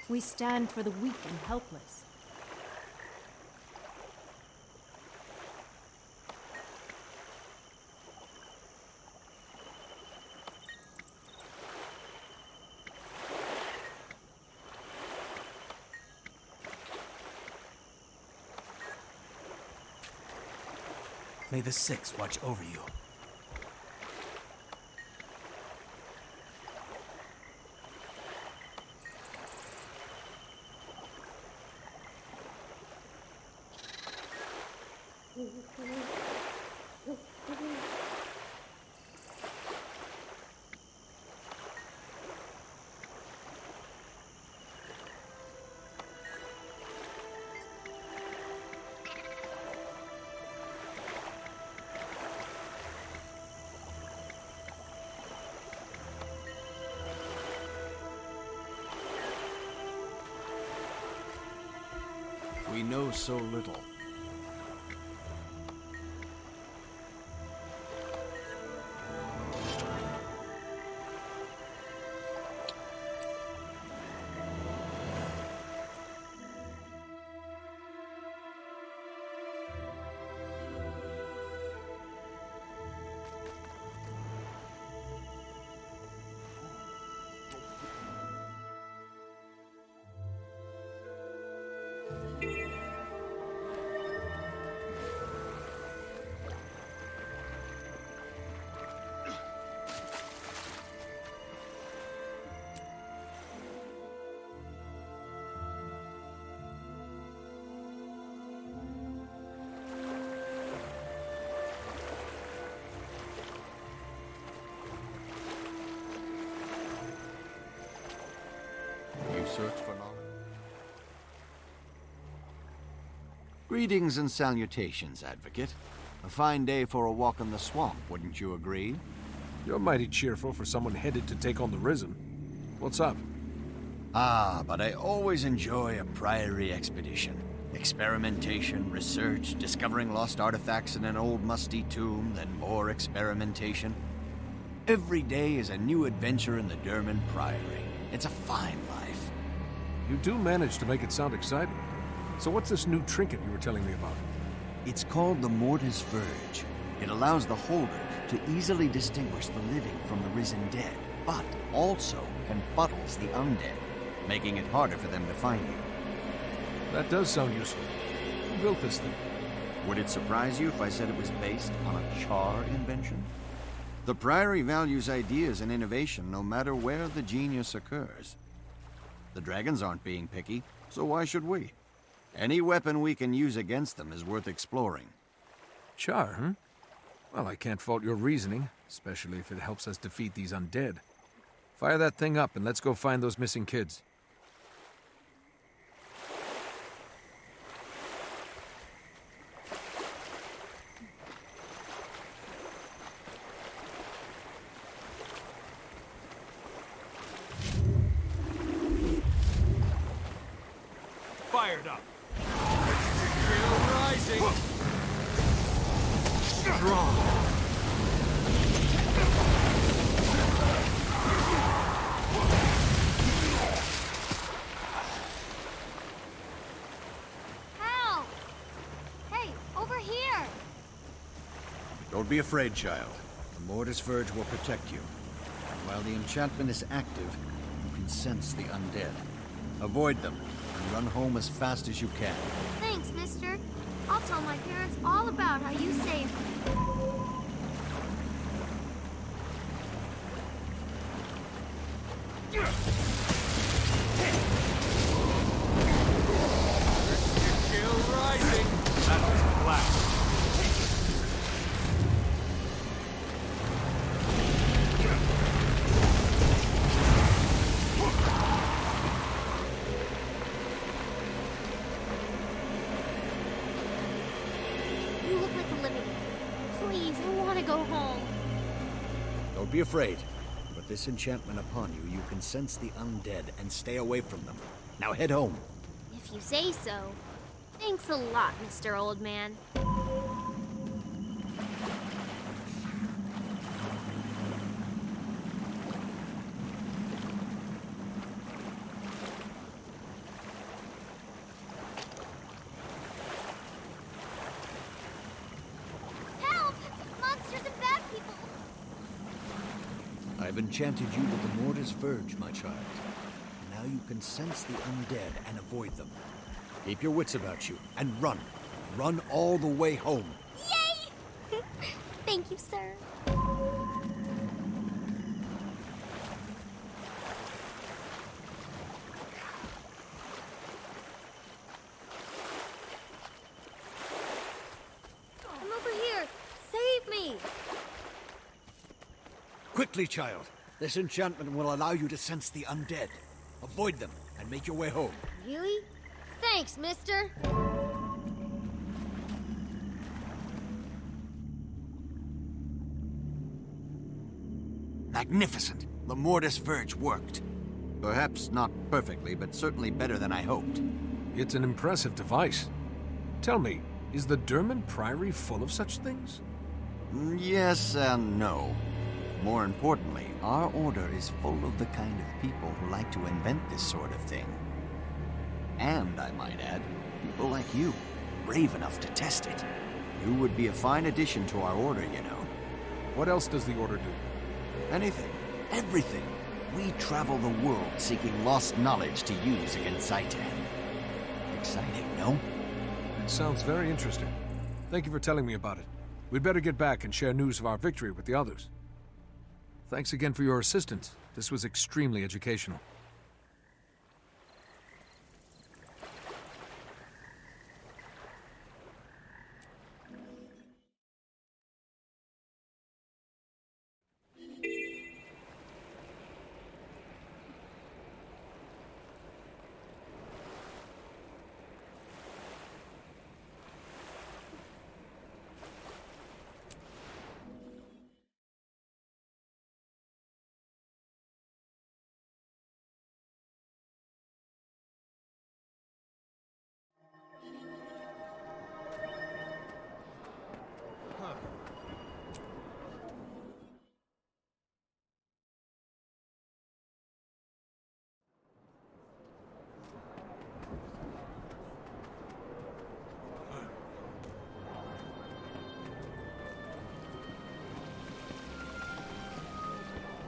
We stand for the weak and helpless. May the Six watch over you. We know so little. Greetings and salutations, Advocate. A fine day for a walk in the swamp, wouldn't you agree? You're mighty cheerful for someone headed to take on the Risen. What's up? Ah, but I always enjoy a priory expedition. Experimentation, research, discovering lost artifacts in an old musty tomb, then more experimentation. Every day is a new adventure in the Durman Priory. It's a fine life. You do manage to make it sound exciting. So what's this new trinket you were telling me about? It's called the Mortis Verge. It allows the holder to easily distinguish the living from the risen dead, but also confuddles the undead, making it harder for them to find you. That does sound useful. Who built this thing? Would it surprise you if I said it was based on a Char invention? The Priory values ideas and innovation no matter where the genius occurs. The dragons aren't being picky, so why should we? Any weapon we can use against them is worth exploring. Char, huh? Well, I can't fault your reasoning, especially if it helps us defeat these undead. Fire that thing up and let's go find those missing kids. Fired up. Still rising. Strong. Help! Hey, over here! Don't be afraid, child. The Mortis Verge will protect you. And while the enchantment is active, you can sense the undead. Avoid them, and run home as fast as you can. Thanks, mister. I'll tell my parents all about how you saved me. Still rising. That was a blast. You look like a living. Please, I want to go home. Don't be afraid. With this enchantment upon you, you can sense the undead and stay away from them. Now head home. If you say so. Thanks a lot, Mr. Old Man. Help! Monsters and bad people! I've enchanted you with the Mortis Verge, my child. Now you can sense the undead and avoid them. Keep your wits about you, and run. Run all the way home. Yay! Thank you, sir. I'm over here. Save me! Quickly, child. This enchantment will allow you to sense the undead. Avoid them, and make your way home. Really? Thanks, mister. Magnificent! The Mortis Verge worked. Perhaps not perfectly, but certainly better than I hoped. It's an impressive device. Tell me, is the Durman Priory full of such things? Yes and no. More importantly, our order is full of the kind of people who like to invent this sort of thing. And, I might add, people like you, brave enough to test it. You would be a fine addition to our order, you know. What else does the order do? Anything. Everything. We travel the world seeking lost knowledge to use against Zaitan. Exciting, no? It sounds very interesting. Thank you for telling me about it. We'd better get back and share news of our victory with the others. Thanks again for your assistance. This was extremely educational.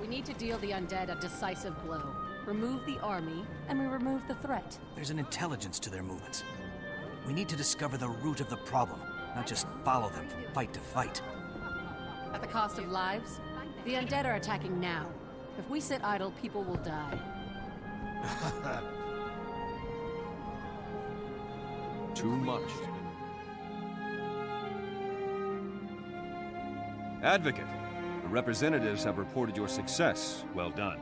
We need to deal the undead a decisive blow. Remove the army, and we remove the threat. There's an intelligence to their movements. We need to discover the root of the problem, not just follow them from fight to fight. At the cost of lives? The undead are attacking now. If we sit idle, people will die. Too much. Advocate, the representatives have reported your success. Well done.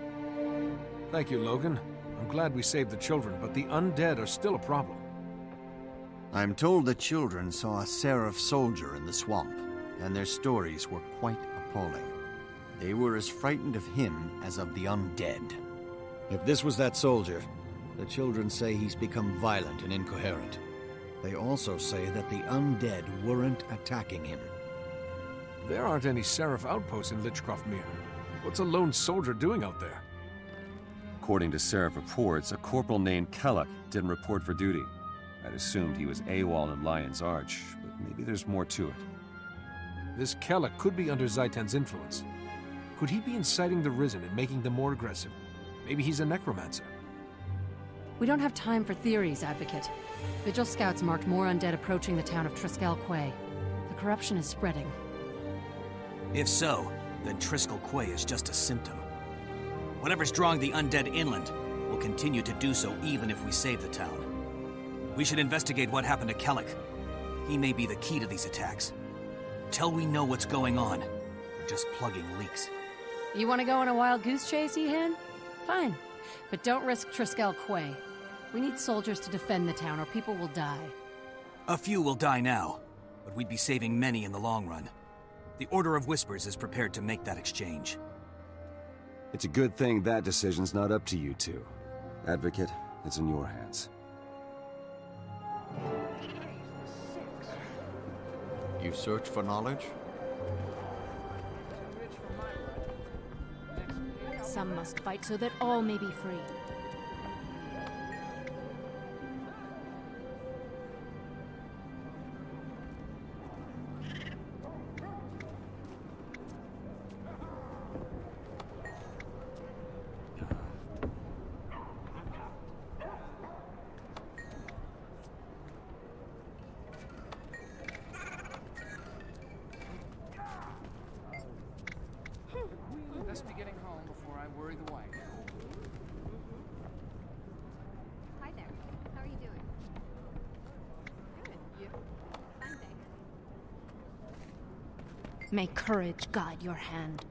Thank you, Logan. I'm glad we saved the children, but the undead are still a problem. I'm told the children saw a Seraph soldier in the swamp, and their stories were quite appalling. They were as frightened of him as of the undead. If this was that soldier, the children say he's become violent and incoherent. They also say that the undead weren't attacking him. There aren't any Seraph outposts in Lichcroft Mere. What's a lone soldier doing out there? According to Seraph reports, a corporal named Kellock didn't report for duty. I'd assumed he was AWOL in Lion's Arch, but maybe there's more to it. This Kellock could be under Zaitan's influence. Could he be inciting the Risen and making them more aggressive? Maybe he's a necromancer. We don't have time for theories, Advocate. Vigil scouts marked more undead approaching the town of Triskel Quay. The corruption is spreading. If so, then Triskel Quay is just a symptom. Whatever's drawing the undead inland will continue to do so even if we save the town. We should investigate what happened to Kellock. He may be the key to these attacks. Till we know what's going on, we're just plugging leaks. You want to go on a wild goose chase, Ehan? Fine. But don't risk Triskel Quay. We need soldiers to defend the town or people will die. A few will die now, but we'd be saving many in the long run. The Order of Whispers is prepared to make that exchange. It's a good thing that decision's not up to you two. Advocate, it's in your hands. You search for knowledge? Some must fight so that all may be free. Best be getting home before I worry the wife. Hi there. How are you doing? Good. You? Fine, thanks. May courage guide your hand.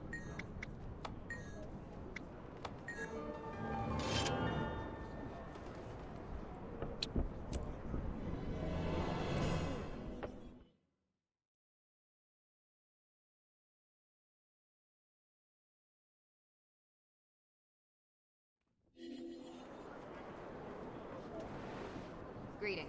Greetings.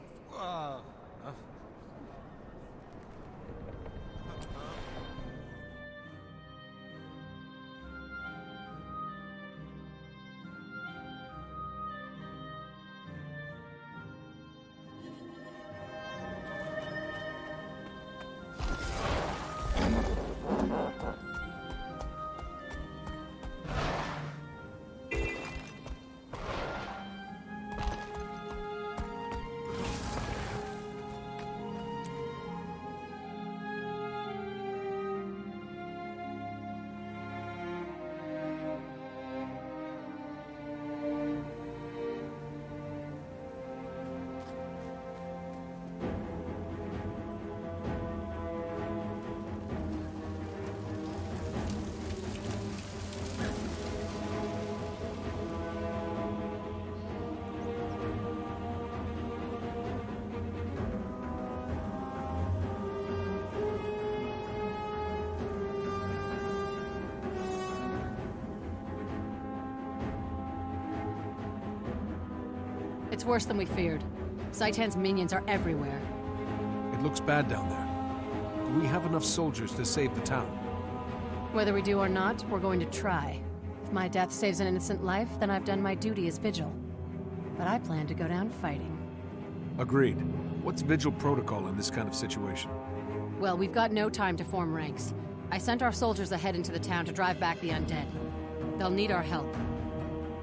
It's worse than we feared. Zaitan's minions are everywhere. It looks bad down there. Do we have enough soldiers to save the town? Whether we do or not, we're going to try. If my death saves an innocent life, then I've done my duty as Vigil. But I plan to go down fighting. Agreed. What's Vigil protocol in this kind of situation? Well, we've got no time to form ranks. I sent our soldiers ahead into the town to drive back the undead. They'll need our help.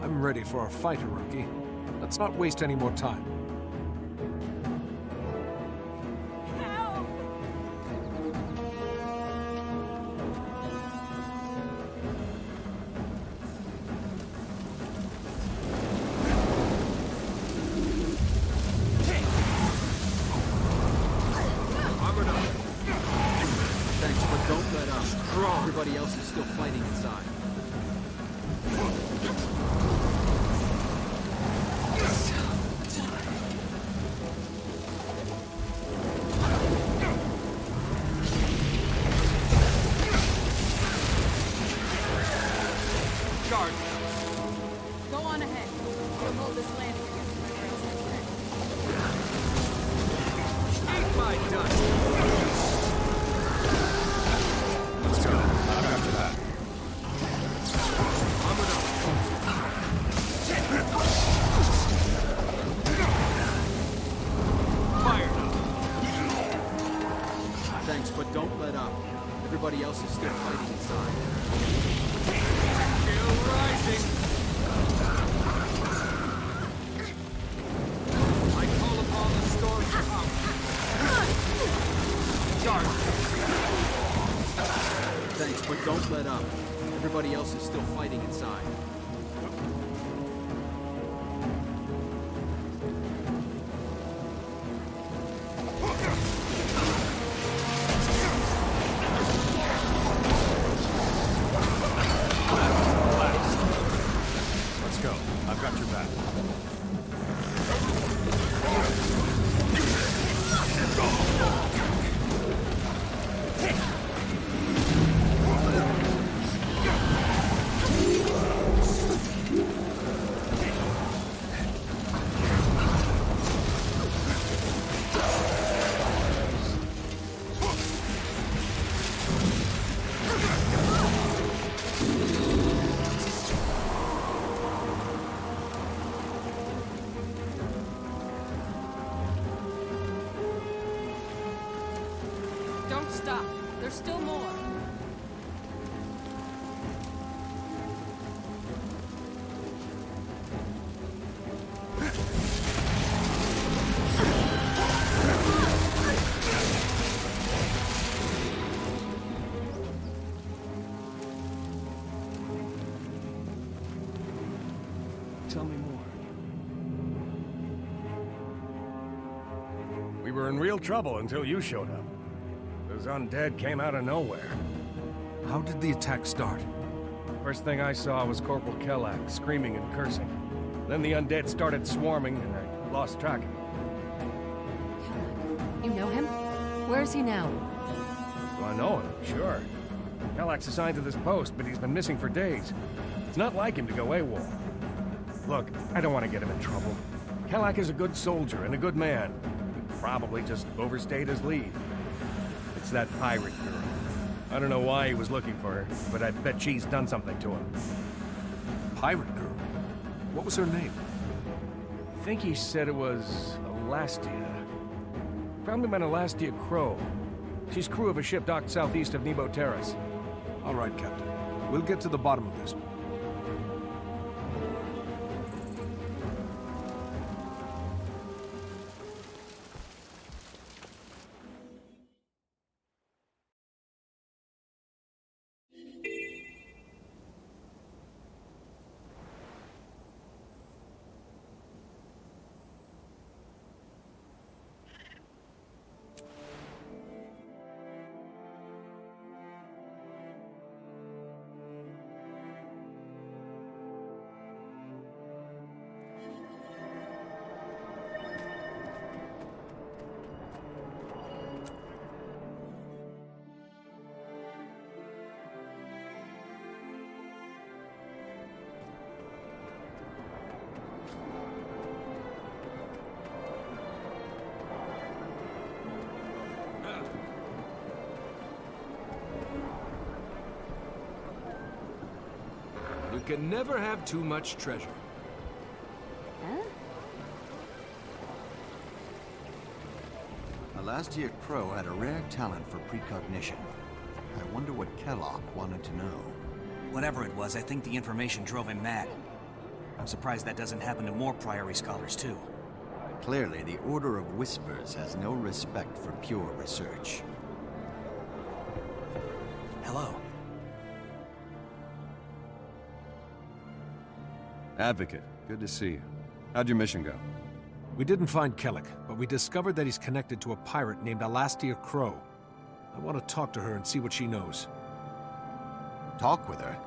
I'm ready for a fight, Hiroki. Let's not waste any more time. Thanks, but don't let up. Everybody else is still fighting inside. Charge! Go on ahead. We'll hold this landing against whoever else is sent. Eat my dust! Let's go. I'm after that. Fire! Thanks, but don't let up. Everybody else is still fighting inside. Still rising! I call upon the storm's power. Charge! Thanks, but don't let up. Everybody else is still fighting inside. Let's go. I've got your back. Don't stop. There's still more. Tell me more. We were in real trouble until you showed up. Those undead came out of nowhere. How did the attack start? First thing I saw was Corporal Kellak screaming and cursing. Then the undead started swarming, and I lost track of him. You know him? Where is he now? Do I know him? Sure. Kellak's assigned to this post, but he's been missing for days. It's not like him to go AWOL. Look, I don't want to get him in trouble. Kellak is a good soldier and a good man. He probably just overstayed his leave. It's that pirate girl. I don't know why he was looking for her, but I bet she's done something to him. Pirate girl? What was her name? I think he said it was Elastia. Probably meant Elastia Crow. She's crew of a ship docked southeast of Nebo Terrace. All right, Captain. We'll get to the bottom of this. You can never have too much treasure. Huh? Elastia Crow had a rare talent for precognition. I wonder what Kellogg wanted to know. Whatever it was, I think the information drove him mad. I'm surprised that doesn't happen to more Priory scholars, too. Clearly, the Order of Whispers has no respect for pure research. Hello. Advocate, good to see you. How'd your mission go? We didn't find Kellic, but we discovered that he's connected to a pirate named Alastia Crow. I want to talk to her and see what she knows. Talk with her?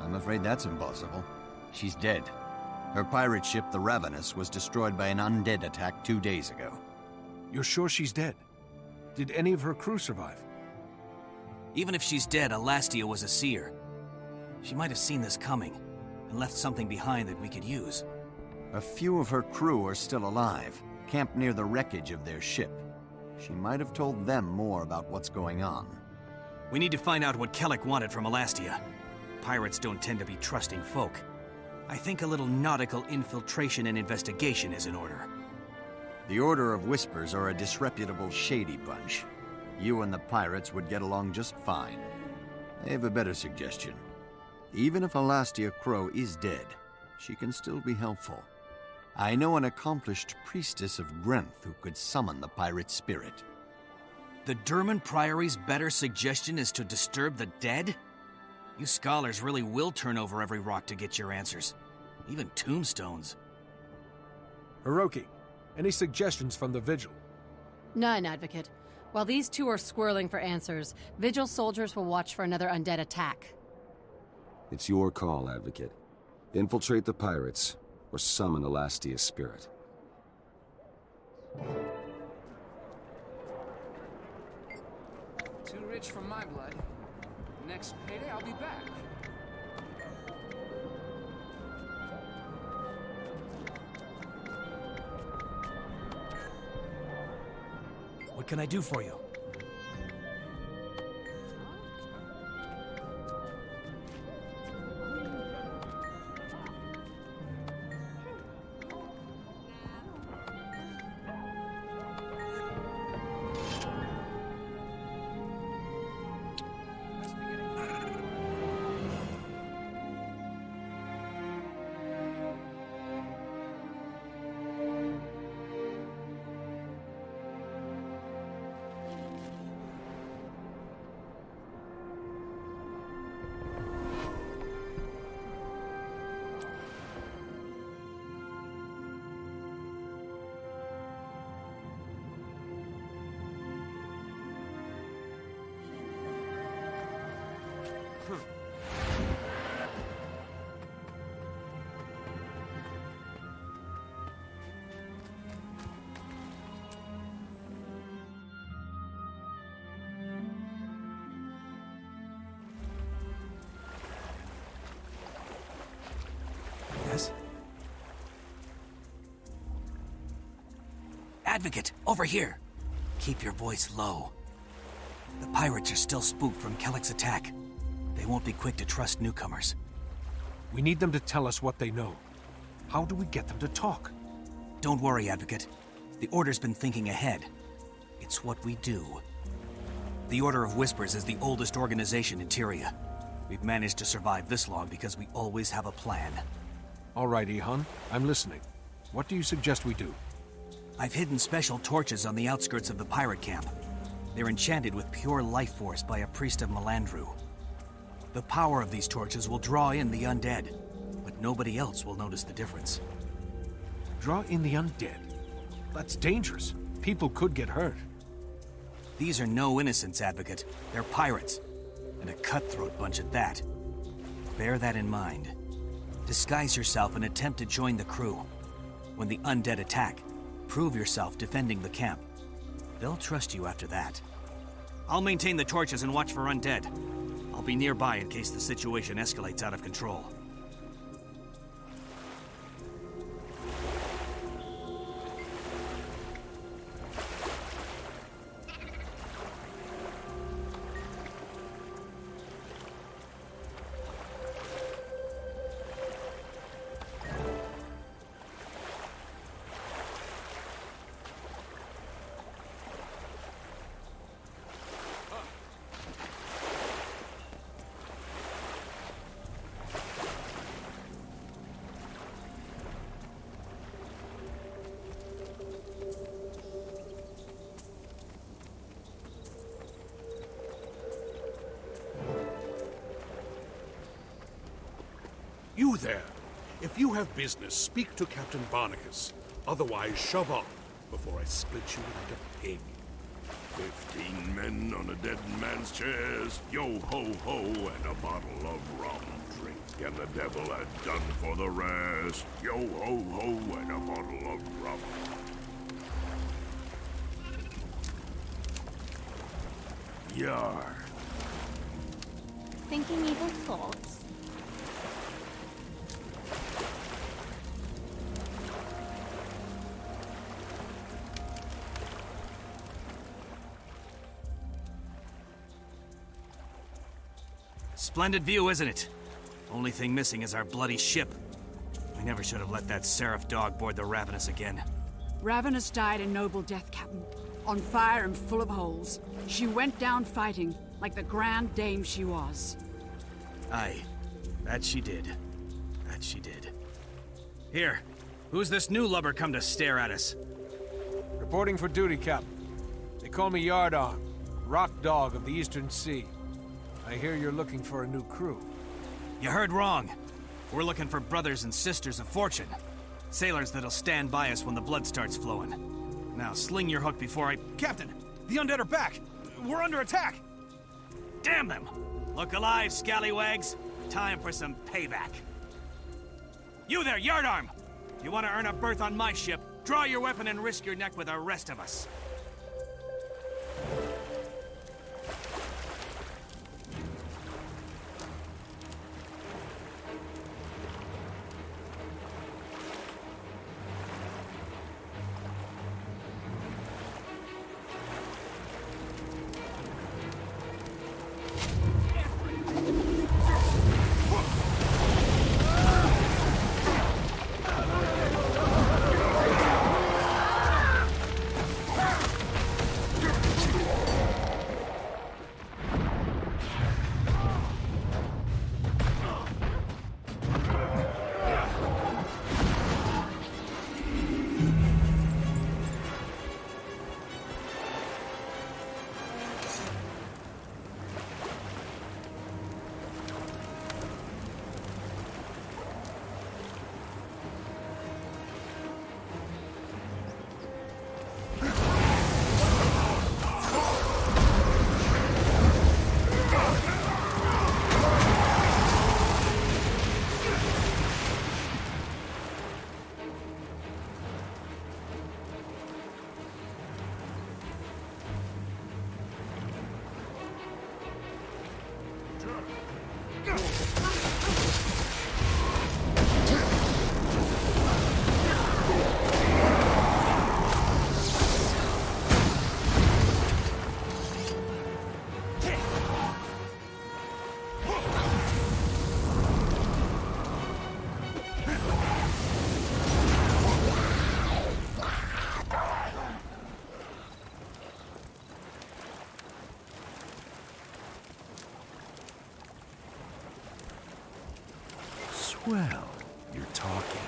I'm afraid that's impossible. She's dead. Her pirate ship, the Ravenous, was destroyed by an undead attack 2 days ago. You're sure she's dead? Did any of her crew survive? Even if she's dead, Alastia was a seer. She might have seen this coming, and left something behind that we could use. A few of her crew are still alive, camped near the wreckage of their ship. She might have told them more about what's going on. We need to find out what Kellic wanted from Alastia. Pirates don't tend to be trusting folk. I think a little nautical infiltration and investigation is in order. The Order of Whispers are a disreputable, shady bunch. You and the pirates would get along just fine. I have a better suggestion. Even if Alastia Crow is dead, she can still be helpful. I know an accomplished priestess of Grenth who could summon the pirate spirit. The Durman Priory's better suggestion is to disturb the dead? You scholars really will turn over every rock to get your answers. Even tombstones. Hiroki, any suggestions from the Vigil? None, Advocate. While these two are squirreling for answers, Vigil soldiers will watch for another undead attack. It's your call, Advocate. Infiltrate the pirates, or summon Alastia's spirit. Too rich for my blood. Next payday, I'll be back. What can I do for you? Yes? Advocate, over here! Keep your voice low. The pirates are still spooked from Kellic's attack. They won't be quick to trust newcomers. We need them to tell us what they know. How do we get them to talk? Don't worry, Advocate. The Order's been thinking ahead. It's what we do. The Order of Whispers is the oldest organization in Tyria. We've managed to survive this long because we always have a plan. All right, Ihan. I'm listening. What do you suggest we do? I've hidden special torches on the outskirts of the pirate camp. They're enchanted with pure life force by a priest of Melandru. The power of these torches will draw in the undead, but nobody else will notice the difference. Draw in the undead? That's dangerous. People could get hurt. These are no innocents, Advocate. They're pirates. And a cutthroat bunch at that. Bear that in mind. Disguise yourself and attempt to join the crew. When the undead attack, prove yourself defending the camp. They'll trust you after that. I'll maintain the torches and watch for undead. I'll be nearby in case the situation escalates out of control. You there! If you have business, speak to Captain Barnacus. Otherwise, shove off before I split you like a pig. 15 men on a dead man's chest, yo-ho-ho, and a bottle of rum. Drink, and the devil had done for the rest. Yo-ho-ho, and a bottle of rum. Yar. Thinking evil thoughts? Splendid view, isn't it? Only thing missing is our bloody ship. We never should have let that Seraph dog board the Ravenous again. Ravenous died a noble death, Captain. On fire and full of holes. She went down fighting, like the grand dame she was. Aye, that she did. That she did. Here, who's this new lubber come to stare at us? Reporting for duty, Captain. They call me Yardarm, Rock Dog of the Eastern Sea. I hear you're looking for a new crew. You heard wrong. We're looking for brothers and sisters of fortune. Sailors that'll stand by us when the blood starts flowing. Now, sling your hook before I... Captain, the undead are back! We're under attack! Damn them! Look alive, scallywags! Time for some payback. You there, Yardarm! You want to earn a berth on my ship, draw your weapon and risk your neck with the rest of us. Well, you're talking.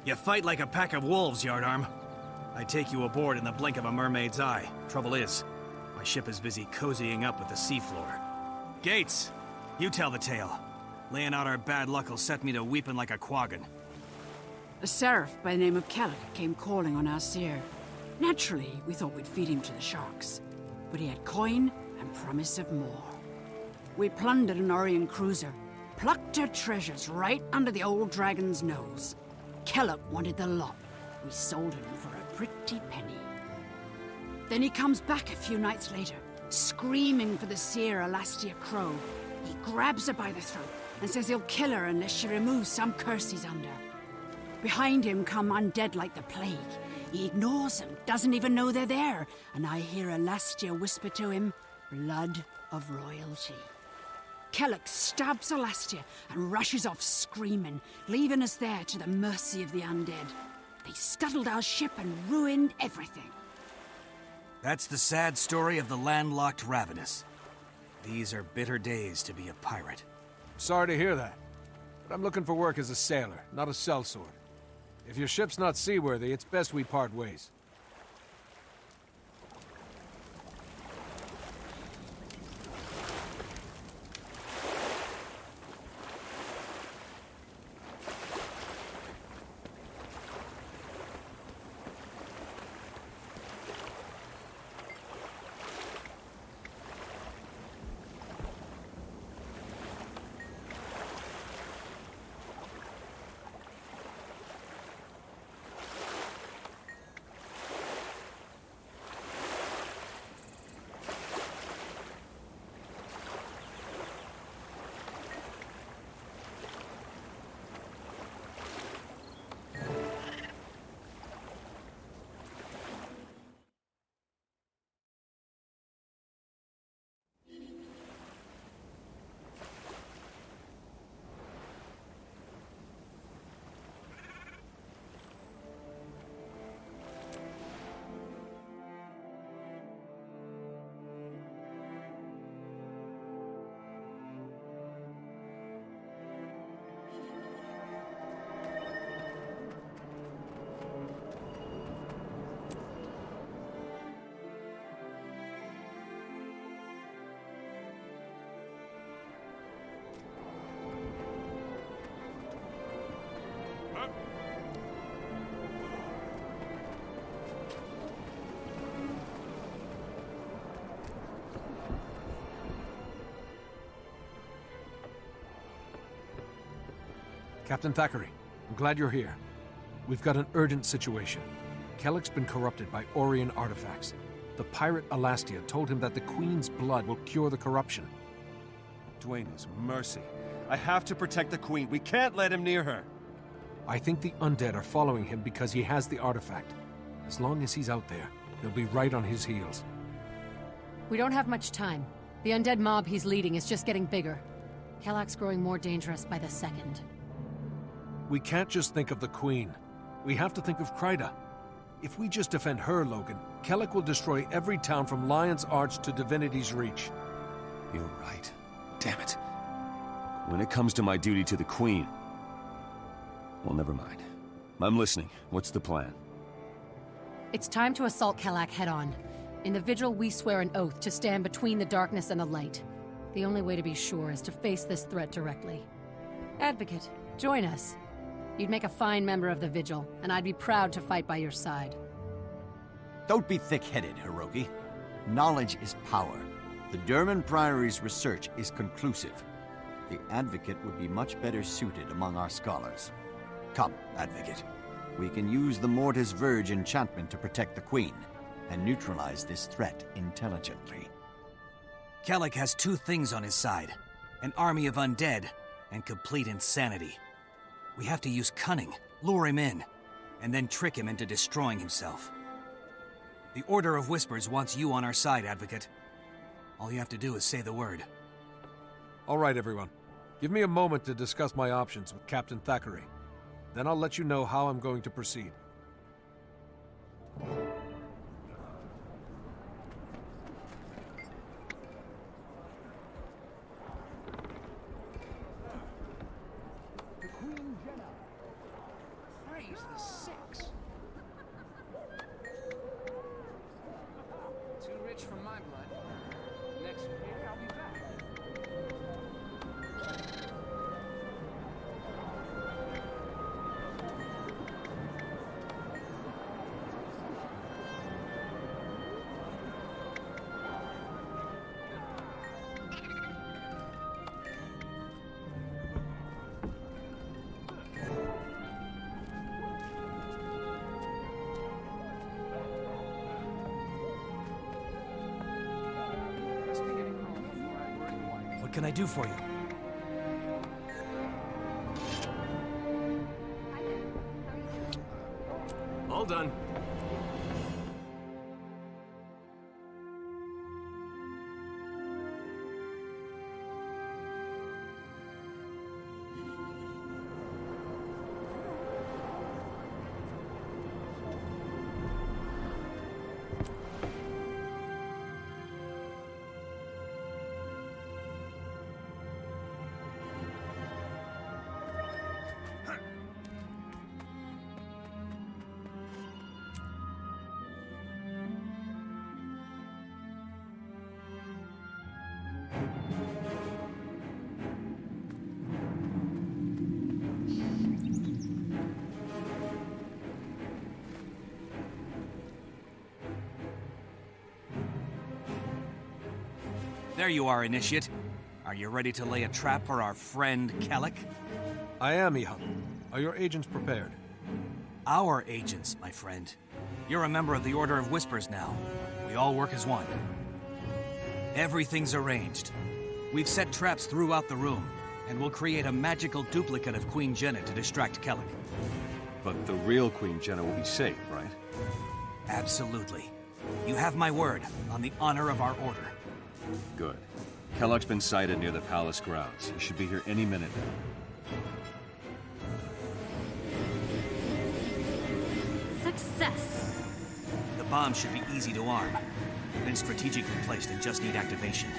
You fight like a pack of wolves, Yardarm. I'd take you aboard in the blink of a mermaid's eye. Trouble is, my ship is busy cozying up with the seafloor. Gates, you tell the tale. Laying out our bad luck will set me to weeping like a quaggan. A seraph by the name of Kellock came calling on our seer. Naturally, we thought we'd feed him to the sharks. But he had coin and promise of more. We plundered an Orient cruiser, plucked her treasures right under the old dragon's nose. Kellock wanted the lot. We sold him for a pretty penny. Then he comes back a few nights later, screaming for the seer Alastia Crow. He grabs her by the throat and says he'll kill her unless she removes some curse he's under. Behind him come undead like the plague. He ignores them, doesn't even know they're there, and I hear Alastia whisper to him, "Blood of royalty." Kellock stabs Alastia and rushes off screaming, leaving us there to the mercy of the undead. They scuttled our ship and ruined everything. That's the sad story of the landlocked Ravenous. These are bitter days to be a pirate. Sorry to hear that, but I'm looking for work as a sailor, not a sellsword. If your ship's not seaworthy, it's best we part ways. Captain Thackeray, I'm glad you're here. We've got an urgent situation. Kellock's been corrupted by Orient artifacts. The pirate Alastia told him that the Queen's blood will cure the corruption. Duenas, mercy. I have to protect the Queen. We can't let him near her. I think the undead are following him because he has the artifact. As long as he's out there, they'll be right on his heels. We don't have much time. The undead mob he's leading is just getting bigger. Kellock's growing more dangerous by the second. We can't just think of the Queen. We have to think of Kryda. If we just defend her, Logan, Kellock will destroy every town from Lion's Arch to Divinity's Reach. You're right. Damn it. When it comes to my duty to the Queen... Well, never mind. I'm listening. What's the plan? It's time to assault Kellock head-on. In the Vigil, we swear an oath to stand between the darkness and the light. The only way to be sure is to face this threat directly. Advocate, join us. You'd make a fine member of the Vigil, and I'd be proud to fight by your side. Don't be thick-headed, Hiroki. Knowledge is power. The Durman Priory's research is conclusive. The Advocate would be much better suited among our scholars. Come, Advocate. We can use the Mortis Verge enchantment to protect the Queen, and neutralize this threat intelligently. Kellock has two things on his side. An army of undead, and complete insanity. We have to use cunning, lure him in, and then trick him into destroying himself. The Order of Whispers wants you on our side, Advocate. All you have to do is say the word. All right, everyone. Give me a moment to discuss my options with Captain Thackeray. Then I'll let you know how I'm going to proceed. Praise the six. Too rich for my blood. Next payday, I'll be back. can I do for you? All done. There you are, Initiate. Are you ready to lay a trap for our friend, Kellic? I am, Ehud. Are your agents prepared? Our agents, my friend. You're a member of the Order of Whispers now. We all work as one. Everything's arranged. We've set traps throughout the room, and we'll create a magical duplicate of Queen Jenna to distract Kellic. But the real Queen Jenna will be safe, right? Absolutely. You have my word on the honor of our order. Good. Kellogg's been sighted near the palace grounds. He should be here any minute now. Success! The bomb should be easy to arm. Been strategically placed and just need activation.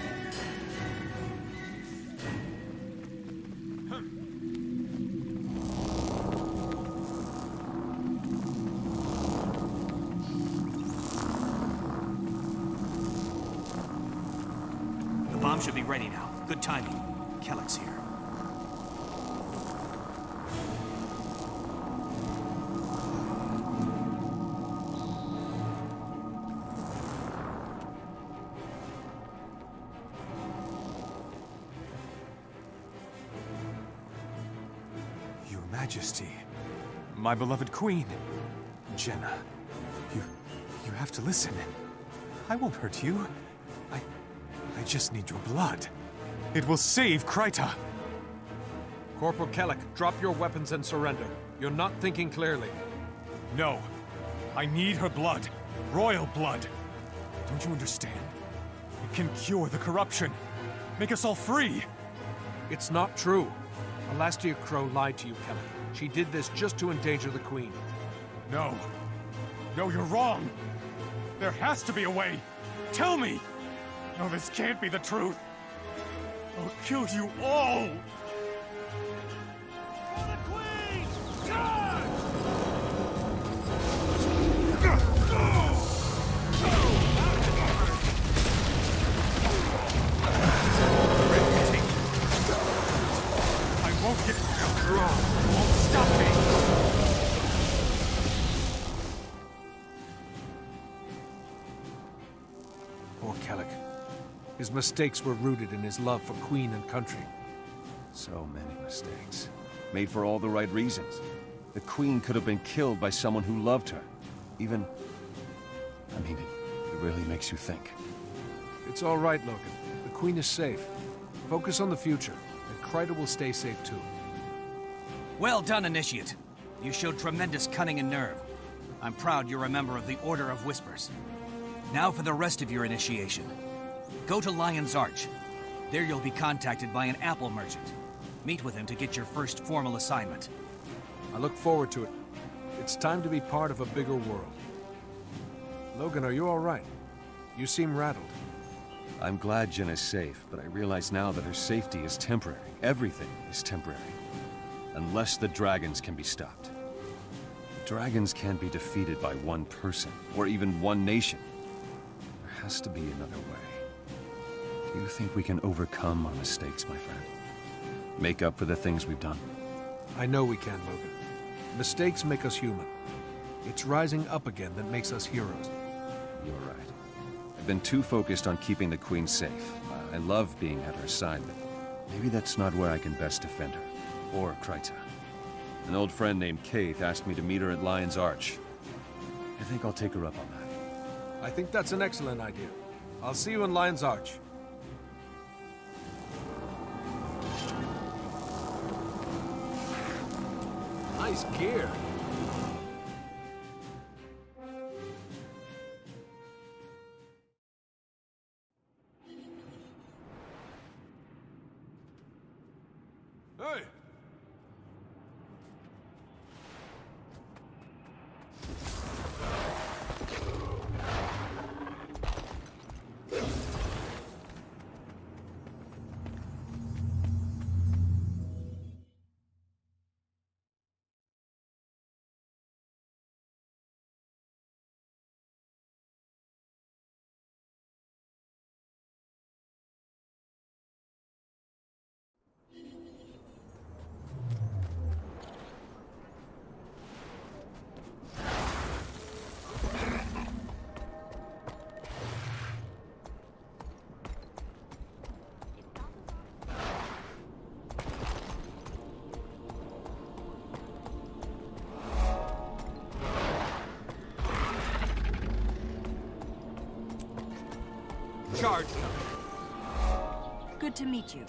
The bomb should be ready now. Good timing. Kellic's here. Your Majesty, my beloved Queen, Jenna, you have to listen. I won't hurt you. I just need your blood. It will save Kryta. Corporal Kellic, drop your weapons and surrender. You're not thinking clearly. No. I need her blood. Royal blood. Don't you understand? It can cure the corruption. Make us all free. It's not true. Alastia Crow lied to you, Kellic. She did this just to endanger the Queen. No. No, you're wrong. There has to be a way. Tell me! No, this can't be the truth. I'll kill you all! For the Queen! Charge! I won't get wrong. You won't stop me! Poor Kellic. His mistakes were rooted in his love for Queen and country. So many mistakes. Made for all the right reasons. The Queen could have been killed by someone who loved her. Even... I mean, it really makes you think. It's all right, Logan. The Queen is safe. Focus on the future, and Kryta will stay safe too. Well done, Initiate. You showed tremendous cunning and nerve. I'm proud you're a member of the Order of Whispers. Now for the rest of your initiation. Go to Lion's Arch. There you'll be contacted by an apple merchant. Meet with him to get your first formal assignment. I look forward to it. It's time to be part of a bigger world. Logan, are you all right? You seem rattled. I'm glad Jenna's safe, but I realize now that her safety is temporary. Everything is temporary. Unless the dragons can be stopped. The dragons can't be defeated by one person, or even one nation. There has to be another way. Do you think we can overcome our mistakes, my friend? Make up for the things we've done? I know we can, Logan. Mistakes make us human. It's rising up again that makes us heroes. You're right. I've been too focused on keeping the Queen safe. I love being at her side, but maybe that's not where I can best defend her. Or Kryta. An old friend named Kaith asked me to meet her at Lion's Arch. I think I'll take her up on that. I think that's an excellent idea. I'll see you in Lion's Arch. Nice gear. Hey! Charge. Good to meet you.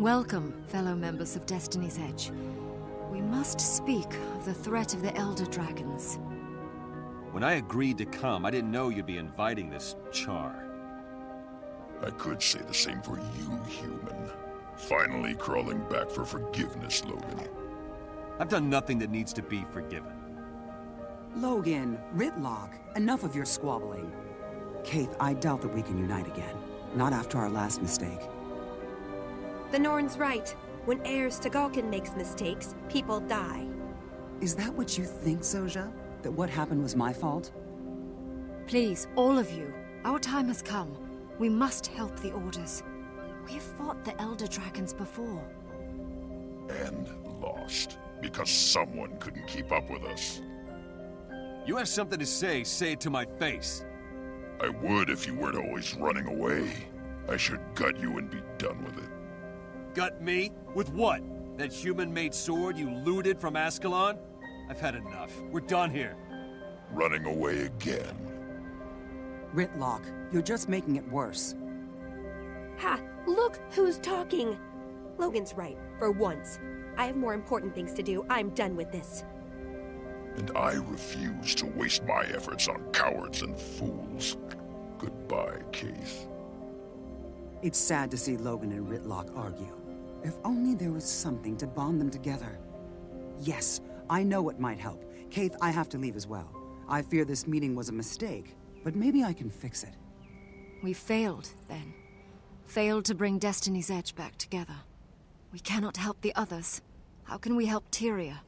Welcome, fellow members of Destiny's Edge. We must speak of the threat of the Elder Dragons. When I agreed to come, I didn't know you'd be inviting this char. I could say the same for you, human. Finally crawling back for forgiveness, Logan. I've done nothing that needs to be forgiven. Logan, Ritlock, enough of your squabbling. Kaith, I doubt that we can unite again. Not after our last mistake. The Norn's right. When heirs to Galkin makes mistakes, people die. Is that what you think, Soja? That what happened was my fault? Please, all of you, our time has come. We must help the Orders. We have fought the Elder Dragons before. And lost. Because someone couldn't keep up with us. You have something to say it to my face. I would if you weren't always running away. I should gut you and be done with it. Gut me? With what? That human-made sword you looted from Ascalon? I've had enough. We're done here. Running away again. Ritlock, you're just making it worse. Ha! Look who's talking! Logan's right, for once. I have more important things to do. I'm done with this. And I refuse to waste my efforts on cowards and fools. Goodbye, Kaith. It's sad to see Logan and Ritlock argue. If only there was something to bond them together. Yes, I know what might help. Kaith, I have to leave as well. I fear this meeting was a mistake, but maybe I can fix it. We failed, then. Failed to bring Destiny's Edge back together. We cannot help the others. How can we help Tyria?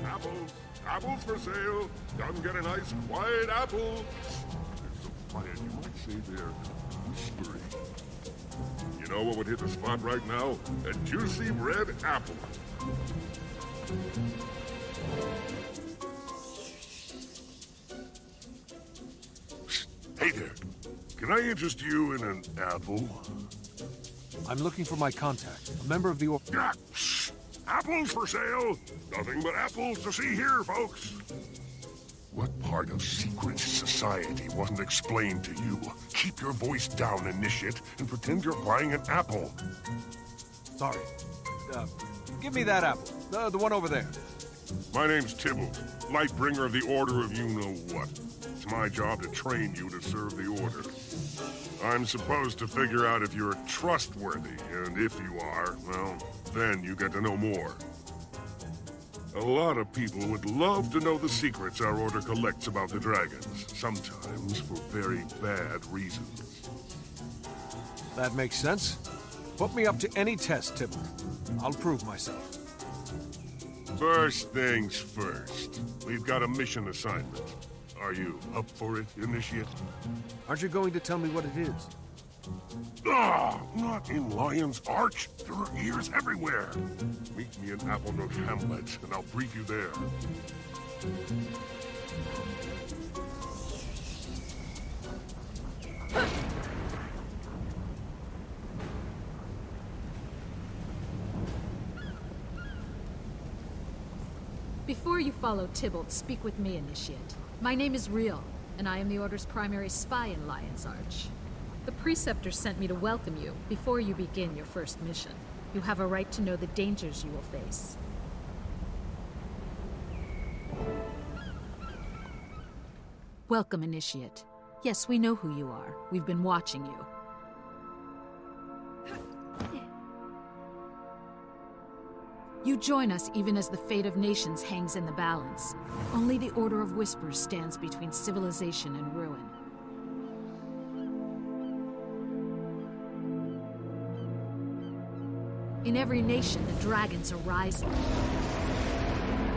Apples. Apples for sale. Come get a nice, quiet apple. They're so quiet, you might say they're whispery. You know what would hit the spot right now? A juicy red apple. Hey there. Can I interest you in an apple? I'm looking for my contact, a member of the Apples for sale! Nothing but apples to see here, folks! What part of secret society wasn't explained to you? Keep your voice down, initiate, and pretend you're buying an apple. Sorry. Give me that apple. The one over there. My name's Tybalt, Lightbringer of the Order of You-Know-What. It's my job to train you to serve the Order. I'm supposed to figure out if you're trustworthy, and if you are, well, then you get to know more. A lot of people would love to know the secrets our Order collects about the dragons, sometimes for very bad reasons. That makes sense. Put me up to any test, Tybalt. I'll prove myself. First things first. We've got a mission assignment. Are you up for it, Initiate? Aren't you going to tell me what it is? Ah, not in Lion's Arch. There are ears everywhere. Meet me in Applenook Hamlet, and I'll brief you there. Before you follow Tybalt, speak with me, Initiate. My name is Riel, and I am the Order's primary spy in Lion's Arch. The Preceptor sent me to welcome you before you begin your first mission. You have a right to know the dangers you will face. Welcome, Initiate. Yes, we know who you are. We've been watching you. You join us even as the fate of nations hangs in the balance. Only the Order of Whispers stands between civilization and ruin. In every nation, the dragons are rising.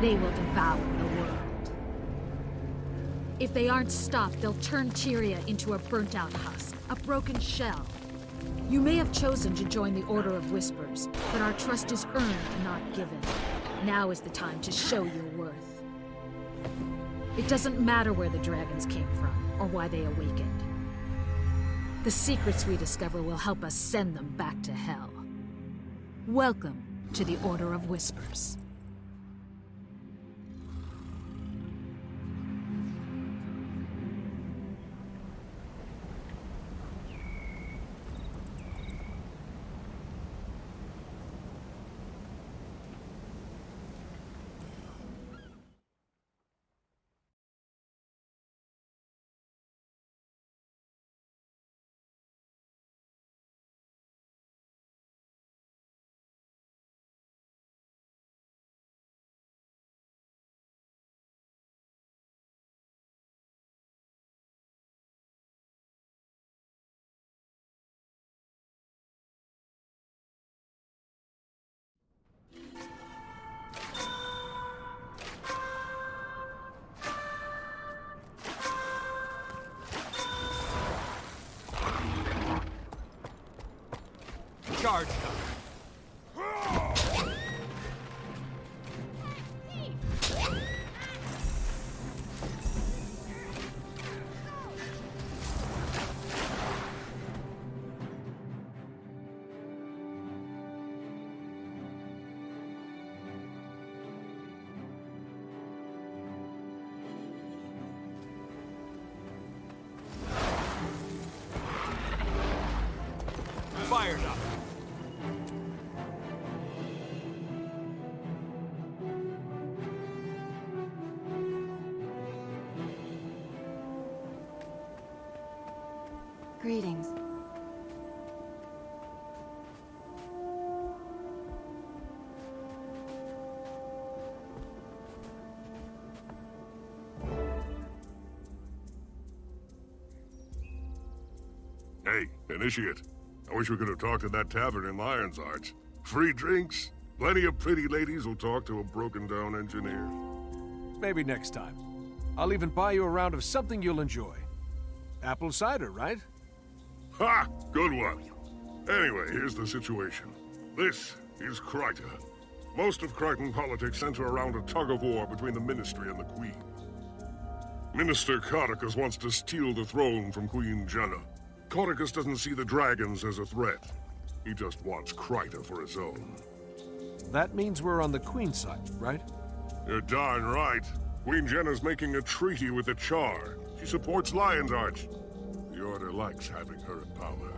They will devour the world. If they aren't stopped, they'll turn Tyria into a burnt-out husk, a broken shell. You may have chosen to join the Order of Whispers, but our trust is earned, not given. Now is the time to show your worth. It doesn't matter where the dragons came from, or why they awakened. The secrets we discover will help us send them back to hell. Welcome to the Order of Whispers. Charge them. Fired up. Greetings. Hey, Initiate. I wish we could have talked at that tavern in Lion's Arch. Free drinks, plenty of pretty ladies will talk to a broken-down engineer. Maybe next time. I'll even buy you a round of something you'll enjoy. Apple cider, right? Ha! Good one. Anyway, here's the situation. This is Kryta. Most of Crichton politics center around a tug-of-war between the Ministry and the Queen. Minister Codicus wants to steal the throne from Queen Jenna. Codicus doesn't see the dragons as a threat. He just wants Kryta for his own. That means we're on the Queen's side, right? You're darn right. Queen Jenna's making a treaty with the Char. She supports Lion's Arch. The Order likes having her in power.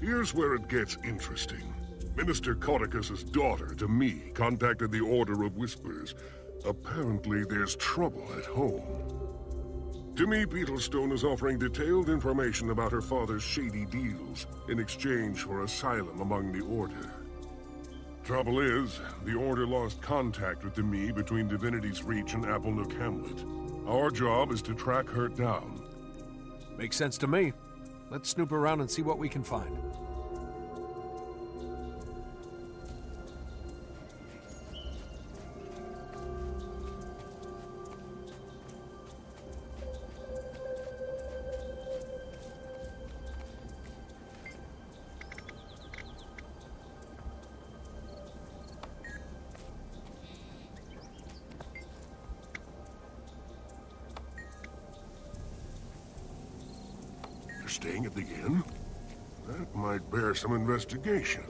Here's where it gets interesting. Minister Codicus's daughter, Demi, contacted the Order of Whispers. Apparently there's trouble at home. Demi Beetlestone is offering detailed information about her father's shady deals in exchange for asylum among the Order. Trouble is, the Order lost contact with Demi between Divinity's Reach and Applenook Hamlet. Our job is to track her down. Makes sense to me. Let's snoop around and see what we can find. Staying at the inn? That might bear some investigation.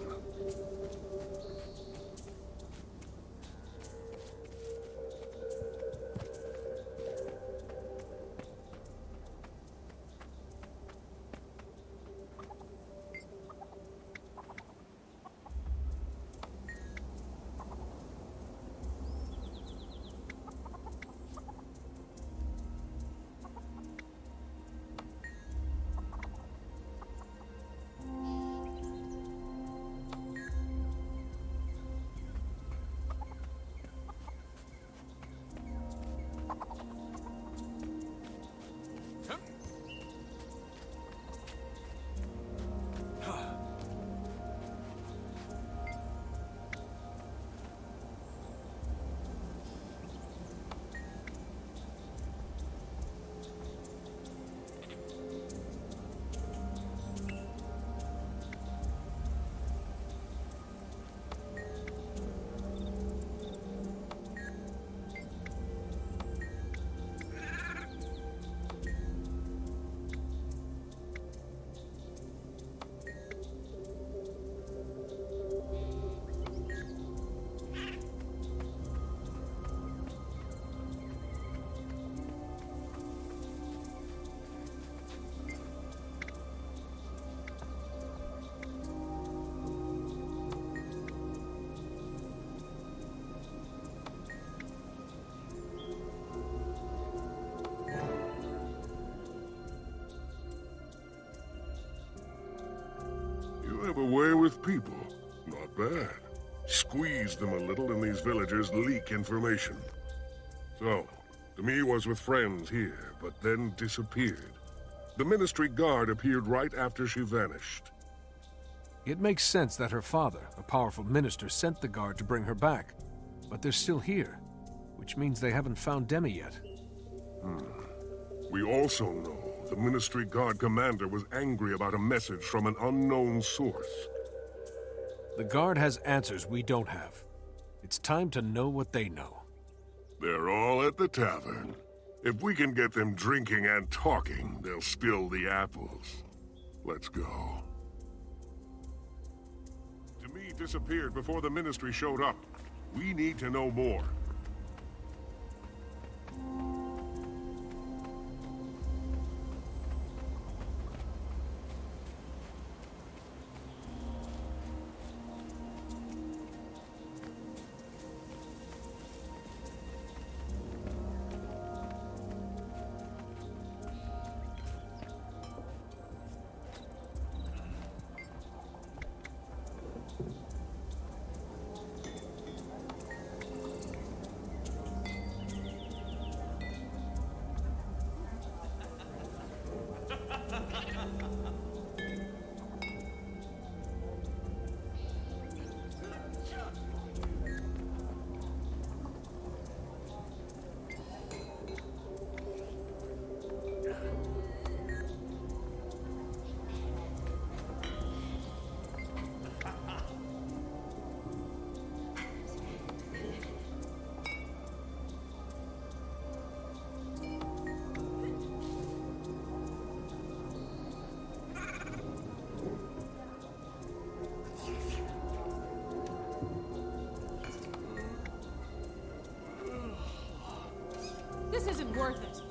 Have a way with people. Not bad. Squeeze them a little and these villagers leak information. So, Demi was with friends here, but then disappeared. The Ministry Guard appeared right after she vanished. It makes sense that her father, a powerful minister, sent the Guard to bring her back. But they're still here, which means they haven't found Demi yet. We also know the Ministry Guard commander was angry about a message from an unknown source. The Guard has answers we don't have. It's time to know what they know. They're all at the tavern. If we can get them drinking and talking, they'll spill the apples. Let's go. Demi disappeared before the Ministry showed up. We need to know more. worth it.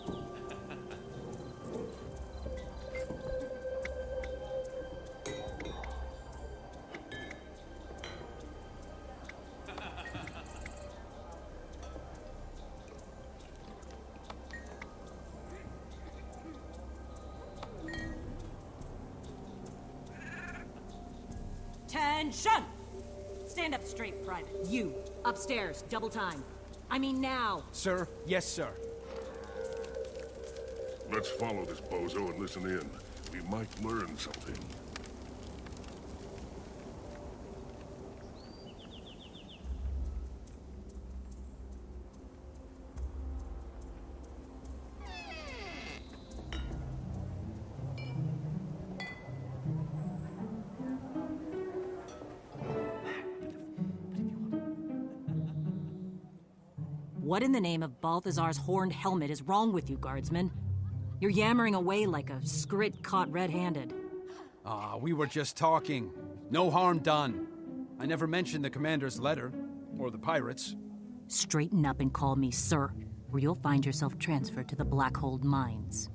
Attention! Stand up straight, Private. You, upstairs, double time. I mean now. Sir? Yes, sir. Let's follow this bozo and listen in. We might learn something. What in the name of Balthazar's horned helmet is wrong with you, guardsmen? You're yammering away like a skrit caught red-handed. We were just talking. No harm done. I never mentioned the commander's letter, or the pirates. Straighten up and call me sir, or you'll find yourself transferred to the Blackhold Mines.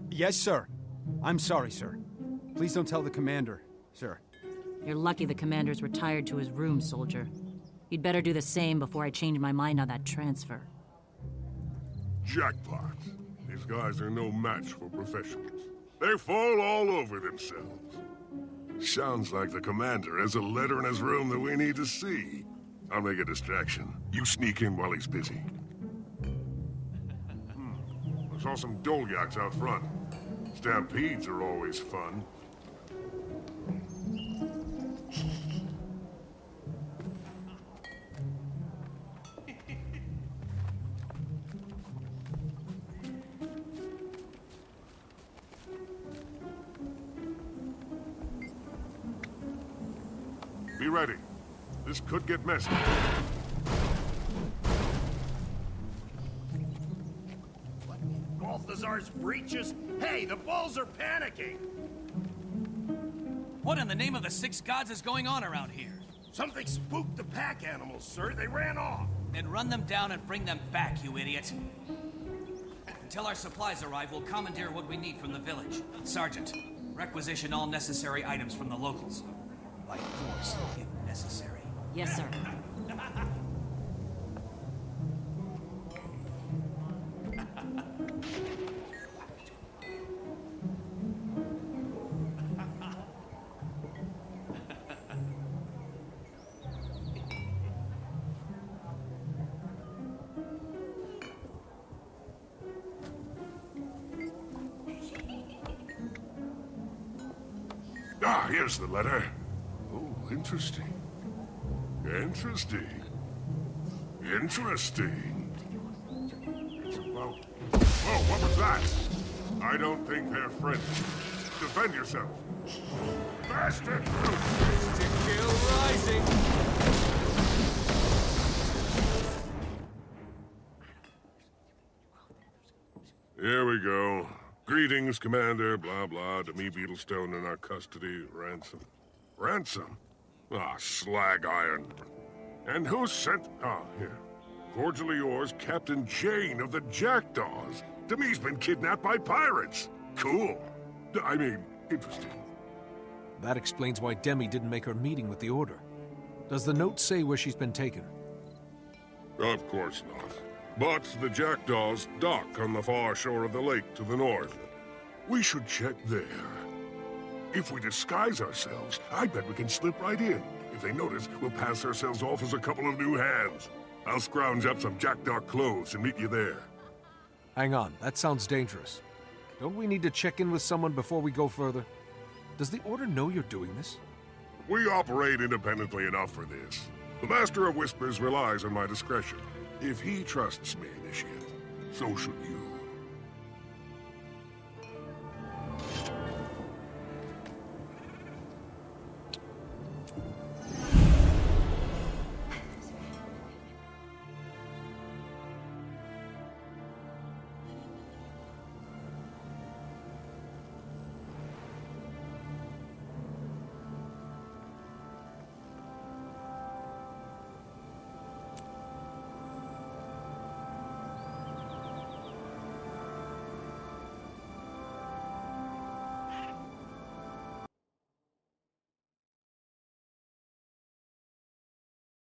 Yes, sir. I'm sorry, sir. Please don't tell the commander, sir. You're lucky the commander's retired to his room, soldier. You'd better do the same before I change my mind on that transfer. Jackpot. These guys are no match for professionals. They fall all over themselves. Sounds like the commander has a letter in his room that we need to see. I'll make a distraction. You sneak in while he's busy. I saw some Dolyaks out front. Stampedes are always fun. Be ready. This could get messy. Balthazar's breeches? Hey, the bulls are panicking! What in the name of the six gods is going on around here? Something spooked the pack animals, sir. They ran off. Then run them down and bring them back, you idiot. Until our supplies arrive, we'll commandeer what we need from the village. Sergeant, requisition all necessary items from the locals. By force, if necessary. Yes, sir. Ah, here's the letter. Oh, interesting. Interesting. Interesting. It's about... Whoa, what was that? I don't think they're friendly. Defend yourself. Bastard! Kill rising! Here we go. Greetings, Commander, blah, blah, to me, Beetlestone in our custody, ransom. Ransom? Ah, slag iron. And who sent... Ah, here. Cordially yours, Captain Jane of the Jackdaws. Demi's been kidnapped by pirates. Cool. I mean, interesting. That explains why Demi didn't make her meeting with the Order. Does the note say where she's been taken? Of course not. But the Jackdaws dock on the far shore of the lake to the north. We should check there. If we disguise ourselves, I bet we can slip right in. If they notice, we'll pass ourselves off as a couple of new hands. I'll scrounge up some Jackdaw clothes and meet you there. Hang on, that sounds dangerous. Don't we need to check in with someone before we go further? Does the Order know you're doing this? We operate independently enough for this. The Master of Whispers relies on my discretion. If he trusts me, Initiate, so should you.